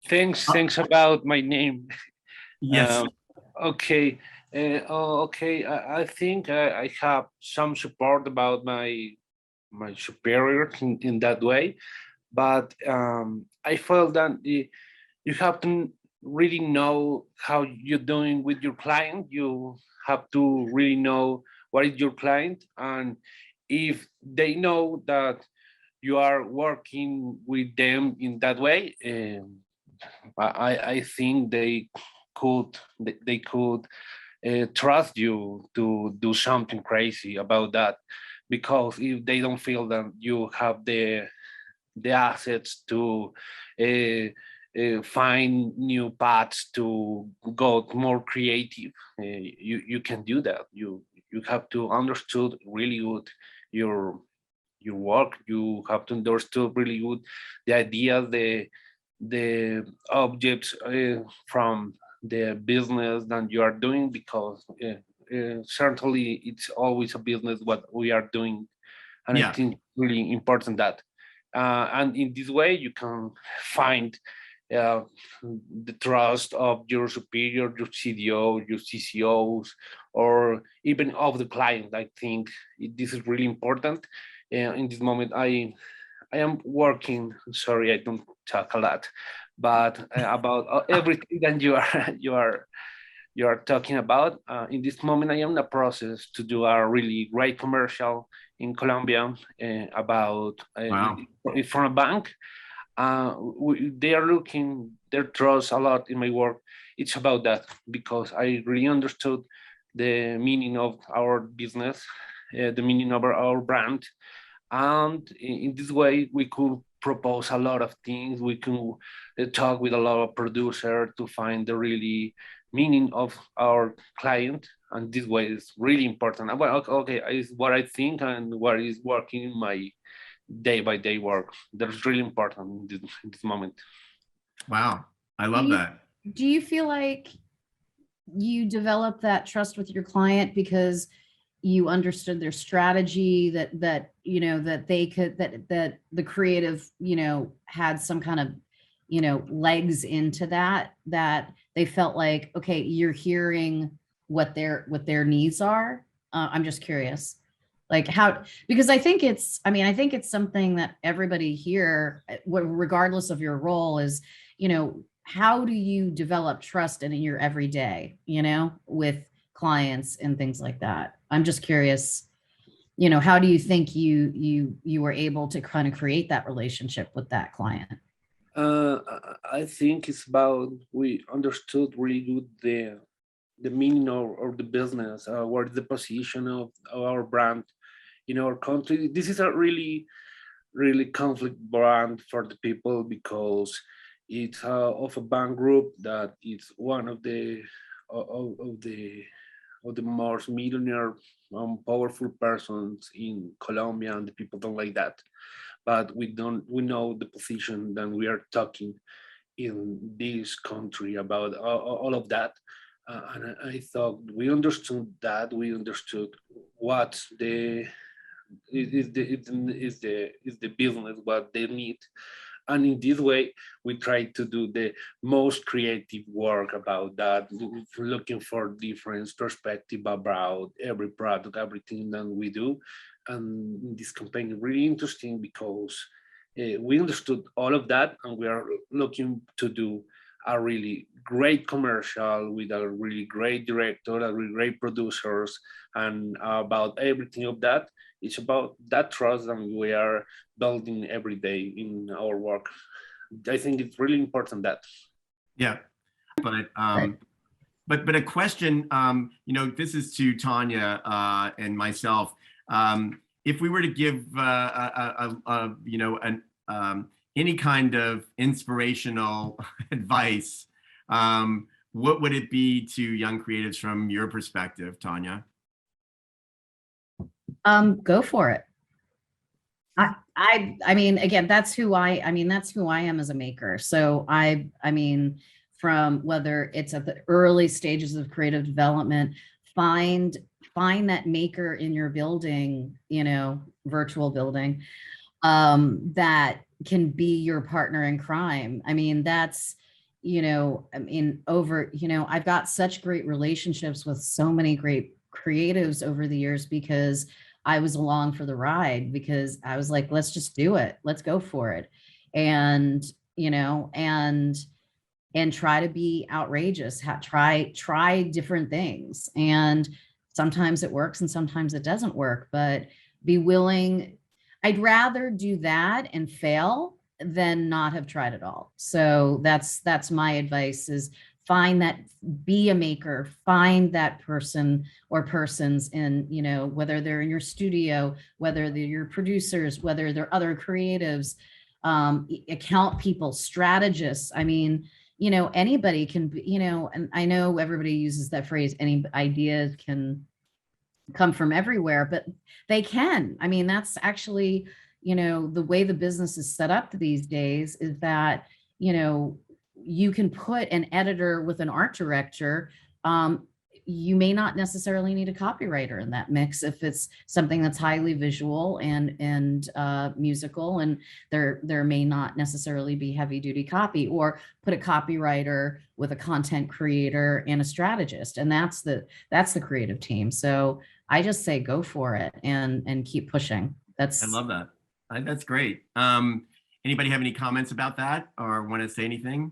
Thanks about my name. Yes. Okay. Okay. I think I have some support about my superior in that way, but I felt that you have to really know how you're doing with your client. You have to really know what is your client, and if they know that you are working with them in that way, I think they could trust you to do something crazy about that, because if they don't feel that you have the assets to find new paths to go more creative, you can do that. You have to understood really good your work. You have to understood really good the ideas, the objects from the business that you are doing, because certainly it's always a business what we are doing, and Yeah. I think really important that and in this way you can find the trust of your superior, your CDO, your CCOs, or even of the client. I think this is really important. In this moment, I am working. Sorry, I don't talk a lot, but about everything that you are talking about. In this moment, I am in the process to do a really great commercial in Colombia about Wow. from a bank. They are looking their trust a lot in my work. It's about that, because I really understood the meaning of our business, the meaning of our brand, and in this way we could propose a lot of things. We can talk with a lot of producers to find the really meaning of our client, and this way is really important. Well, okay, is what I think and what is working in my day-by-day work. That's really important in this moment. Wow. I love that. Do you feel like you developed that trust with your client because you understood their strategy, that they could, that the creative, had some kind of, legs into that they felt like, okay, you're hearing what their needs are? I'm just curious, like how, because I think it's something that everybody here, regardless of your role, is, how do you develop trust in your everyday, with clients and things like that? I'm just curious, how do you think you were able to kind of create that relationship with that client? I think it's about we understood really good the meaning of the business, what is the position of our brand in our country. This is a really conflict brand for the people, because it's of a bank group that is one of the most millionaire powerful persons in Colombia, and the people don't like that. But we know the position that we are talking in this country about all of that. And I thought we understood that. We understood what is the business, what they need, and in this way we try to do the most creative work about that, looking for different perspective about every product, everything that we do. And this campaign is really interesting because we understood all of that, and we are looking to do a really great commercial with a really great director, a really great producers, and about everything of that. It's about that trust that we are building every day in our work. I think it's really important that. Yeah, but a question, this is to Tanya and myself. If we were to give any kind of inspirational advice, what would it be to young creatives from your perspective, Tanya? Go for it. I mean, again, that's who I am as a maker. So I mean, from whether it's at the early stages of creative development, find that maker in your building, virtual building, that can be your partner in crime. I mean, that's, I've got such great relationships with so many great creatives over the years because I was along for the ride, because I was like, let's just do it. Let's go for it. And, and try to be outrageous, try different things. And sometimes it works and sometimes it doesn't work, but be willing. I'd rather do that and fail than not have tried at all. So that's my advice, is find that, be a maker, find that person or persons in, whether they're in your studio, whether they're your producers, whether they're other creatives, account people, strategists. I mean, anybody can be, and I know everybody uses that phrase, any ideas can come from everywhere, but they can. I mean, that's actually, the way the business is set up these days is that, you can put an editor with an art director. You may not necessarily need a copywriter in that mix if it's something that's highly visual and musical, and there may not necessarily be heavy duty copy, or put a copywriter with a content creator and a strategist, and that's the creative team. So I just say go for it and keep pushing. I love that. That's great. Anybody have any comments about that or want to say anything?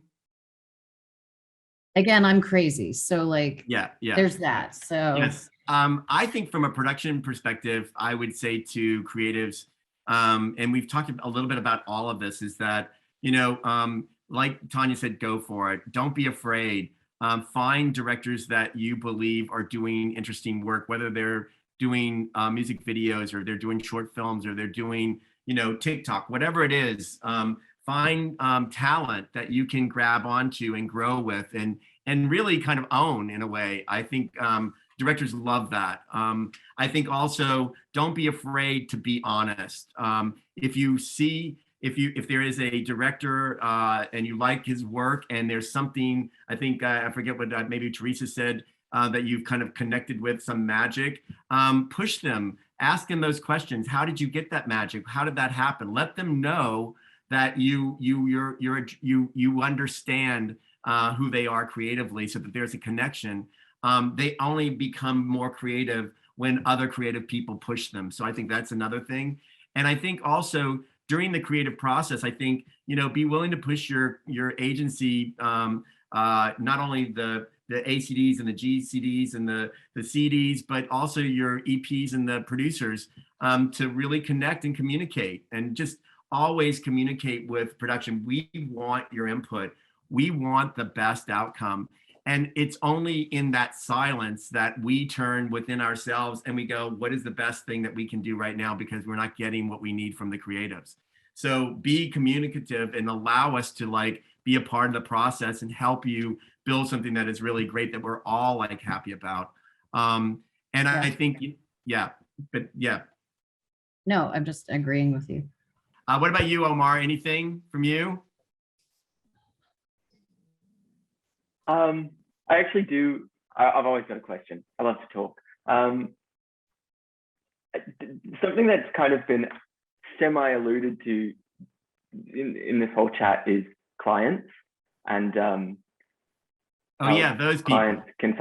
Again, I'm crazy. So like, yeah. There's that. So yes. I think from a production perspective, I would say to creatives, and we've talked a little bit about all of this, is that, like Tanya said, go for it. Don't be afraid. Find directors that you believe are doing interesting work, whether they're doing music videos or they're doing short films or they're doing, TikTok, whatever it is. Find talent that you can grab onto and grow with and really kind of own in a way. I think directors love that. I think also don't be afraid to be honest. If there is a director and you like his work and there's something, I think, I forget what maybe Teresa said, that you've kind of connected with, some magic, push them, ask them those questions. How did you get that magic? How did that happen? Let them know that you understand who they are creatively, so that there's a connection. They only become more creative when other creative people push them. So I think that's another thing. And I think also during the creative process, I think, be willing to push your agency, not only the ACDs and the GCDs and the CDs, but also your EPs and the producers, to really connect and communicate, and just always communicate with production. We want your input. We want the best outcome. And it's only in that silence that we turn within ourselves and we go, what is the best thing that we can do right now? Because we're not getting what we need from the creatives. So be communicative and allow us to be a part of the process and help you build something that is really great, that we're all happy about. I think, no, I'm just agreeing with you. What about you, Omar? Anything from you? I actually do. I've always got a question. I love to talk. Something that's kind of been semi-alluded to in this whole chat is clients, and those people. Clients can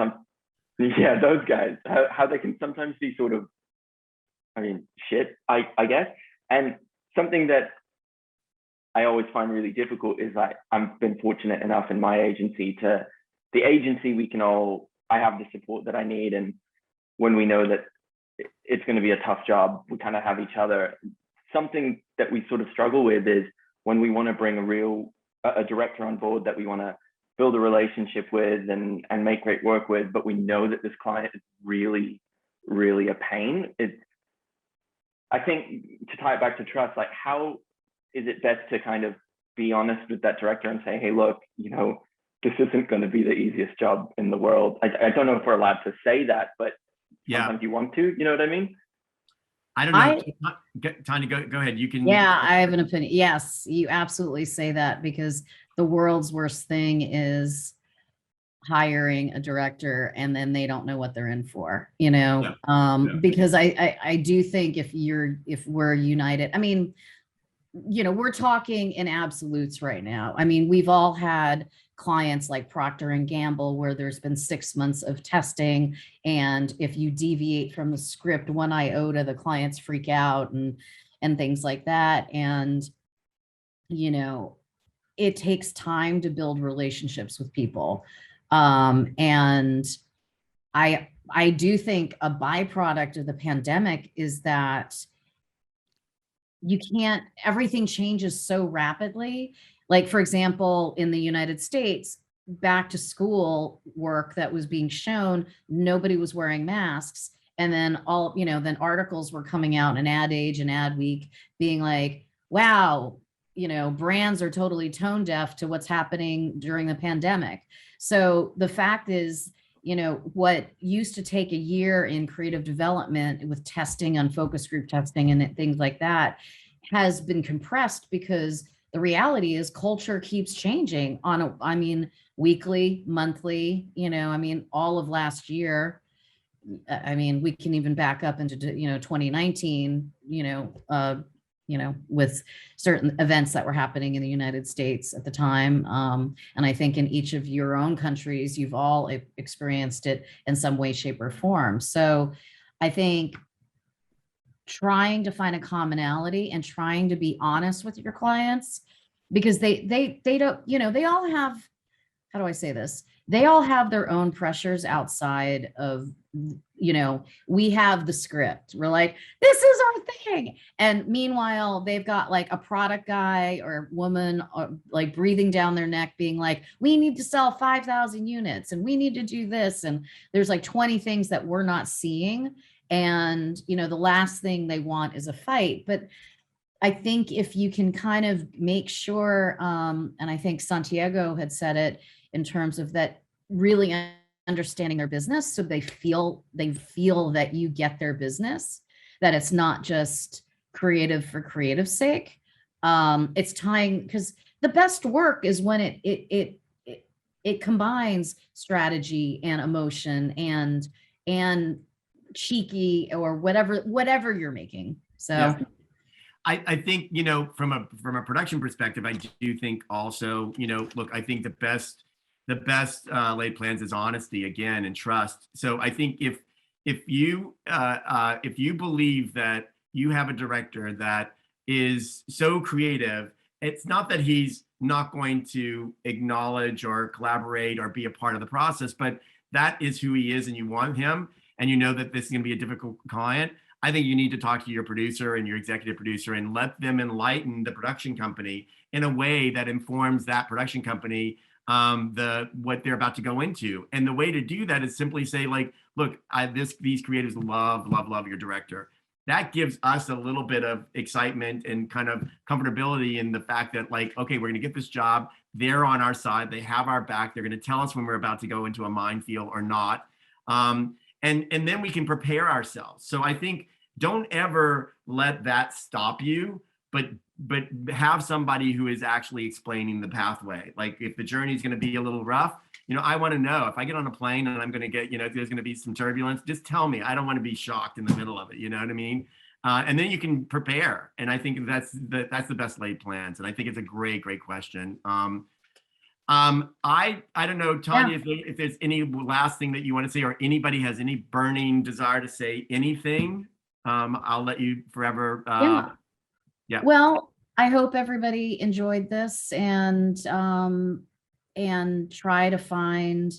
those guys, how they can sometimes be sort of, shit, I guess. And something that I always find really difficult is I've been fortunate enough in my agency I have the support that I need. And when we know that it's going to be a tough job, we kind of have each other. Something that we sort of struggle with is when we want to bring a director on board that we want to build a relationship with and make great work with, but we know that this client is really, really a pain. I think, to tie it back to trust, how is it best to kind of be honest with that director and say, hey, look, this isn't going to be the easiest job in the world. I don't know if we're allowed to say that, but sometimes you want to, you know what I mean? I don't know. Tanya, go ahead. You can. Yeah, I have an opinion. Yes, you absolutely say that, because the world's worst thing is hiring a director and then they don't know what they're in for, because I do think if we're united, I mean, we're talking in absolutes right now. I mean, we've all had clients like Procter and Gamble where there's been 6 months of testing, and if you deviate from the script 1 iota, the clients freak out and things like that. And it takes time to build relationships with people. And I do think a byproduct of the pandemic is that everything changes so rapidly. Like, for example, in the United States, back to school work that was being shown, nobody was wearing masks. And then then articles were coming out in Ad Age and Ad Week being like, wow, brands are totally tone deaf to what's happening during the pandemic. So the fact is, what used to take a year in creative development with testing on focus group testing and things like that has been compressed, because the reality is culture keeps changing weekly, monthly, all of last year. I mean, we can even back up into, 2019, with certain events that were happening in the United States at the time. And I think in each of your own countries, you've all experienced it in some way, shape, or form. So I think trying to find a commonality and trying to be honest with your clients, because they don't, they all have, how do I say this? They all have their own pressures outside of, we have the script. We're like, this is our thing. And meanwhile, they've got like a product guy or woman like breathing down their neck being like, we need to sell 5,000 units and we need to do this. And there's like 20 things that we're not seeing. And, the last thing they want is a fight. But I think if you can kind of make sure, and I think Santiago had said it in terms of that, really understanding their business, so they feel that you get their business, that it's not just creative for creative's sake. It's tying, because the best work is when it combines strategy and emotion and cheeky or whatever you're making. So. Yeah. I think, from a production perspective, I do think also, look, I think the best laid plans is honesty again and trust. So I think if you believe that you have a director that is so creative, it's not that he's not going to acknowledge or collaborate or be a part of the process, but that is who he is and you want him, and that this is going to be a difficult client. I think you need to talk to your producer and your executive producer and let them enlighten the production company in a way that informs that production company what they're about to go into. And the way to do that is simply say, like, look, these creatives love your director. That gives us a little bit of excitement and kind of comfortability in the fact that, like, okay, we're going to get this job. They're on our side. They have our back. They're going to tell us when we're about to go into a minefield or not. And then we can prepare ourselves. So I think don't ever let that stop you, but have somebody who is actually explaining the pathway. Like, if the journey is going to be a little rough, I want to know if I get on a plane and I'm going to get, there's going to be some turbulence, just tell me. I don't want to be shocked in the middle of it. You know what I mean? And then you can prepare. And I think that's the best laid plans. And I think it's a great question. I don't know, Tanya, if there's any last thing that you want to say, or anybody has any burning desire to say anything, I'll let you forever. Yeah. Well, I hope everybody enjoyed this and try to find,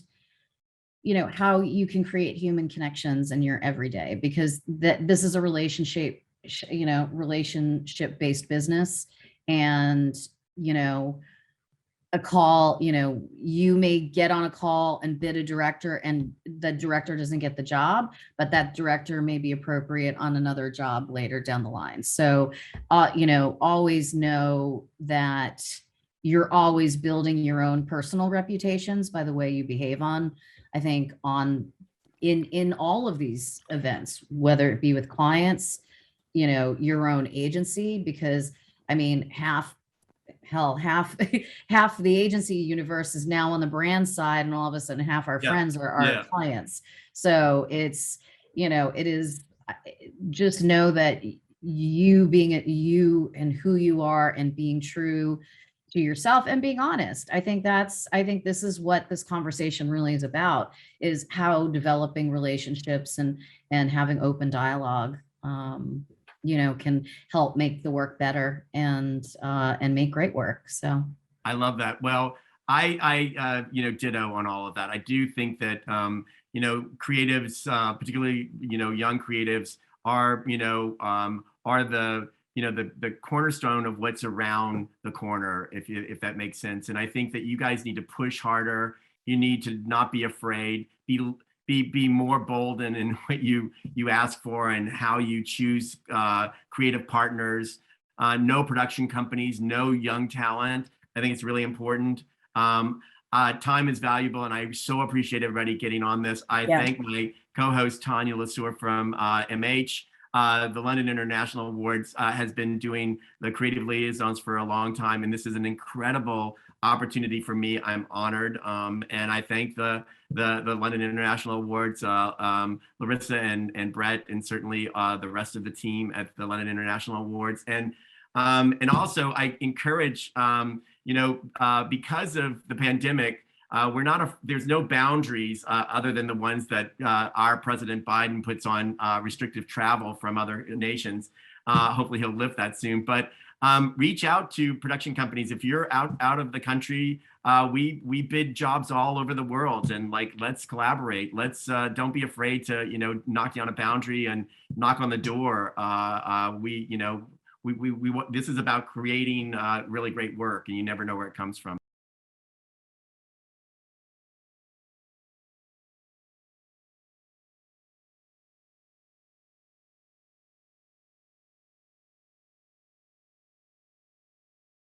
how you can create human connections in your everyday, because this is a relationship based business. And, a call, you may get on a call and bid a director and the director doesn't get the job, but that director may be appropriate on another job later down the line. So, always know that you're always building your own personal reputations by the way you behave in all of these events, whether it be with clients, you know, your own agency, because I mean, half half the agency universe is now on the brand side, and all of a sudden half our Yeah, friends are our yeah. clients. So it's, you know, it is, just know that you being you and who you are and being true to yourself and being honest. I think this is what this conversation really is about, is how developing relationships and having open dialogue, you know, can help make the work better and make great work. So I love that. Well, I you know, ditto on all of that. I do think that, you know, creatives, particularly, you know, young creatives are, you know, are the, you know, the cornerstone of what's around the corner, if that makes sense. And I think that you guys need to push harder. You need to not be afraid, be more bold in what you ask for and how you choose creative partners. No production companies, no young talent. I think it's really important. Time is valuable, and I so appreciate everybody getting on this. I thank my co-host Tanya LeSieur from MH. The London International Awards has been doing the Creative LIAisons for a long time, and this is an incredible opportunity for me. I'm honored, and I thank the London International Awards, Larissa and Brett, and certainly the rest of the team at the London International Awards. And also I encourage, you know, because of the pandemic, there's no boundaries other than the ones that our President Biden puts on restrictive travel from other nations. Hopefully he'll lift that soon. But reach out to production companies. If you're out of the country, we bid jobs all over the world, and like, let's collaborate. Let's don't be afraid to, you know, knock down a boundary and knock on the door. You know, this is about creating really great work, and you never know where it comes from.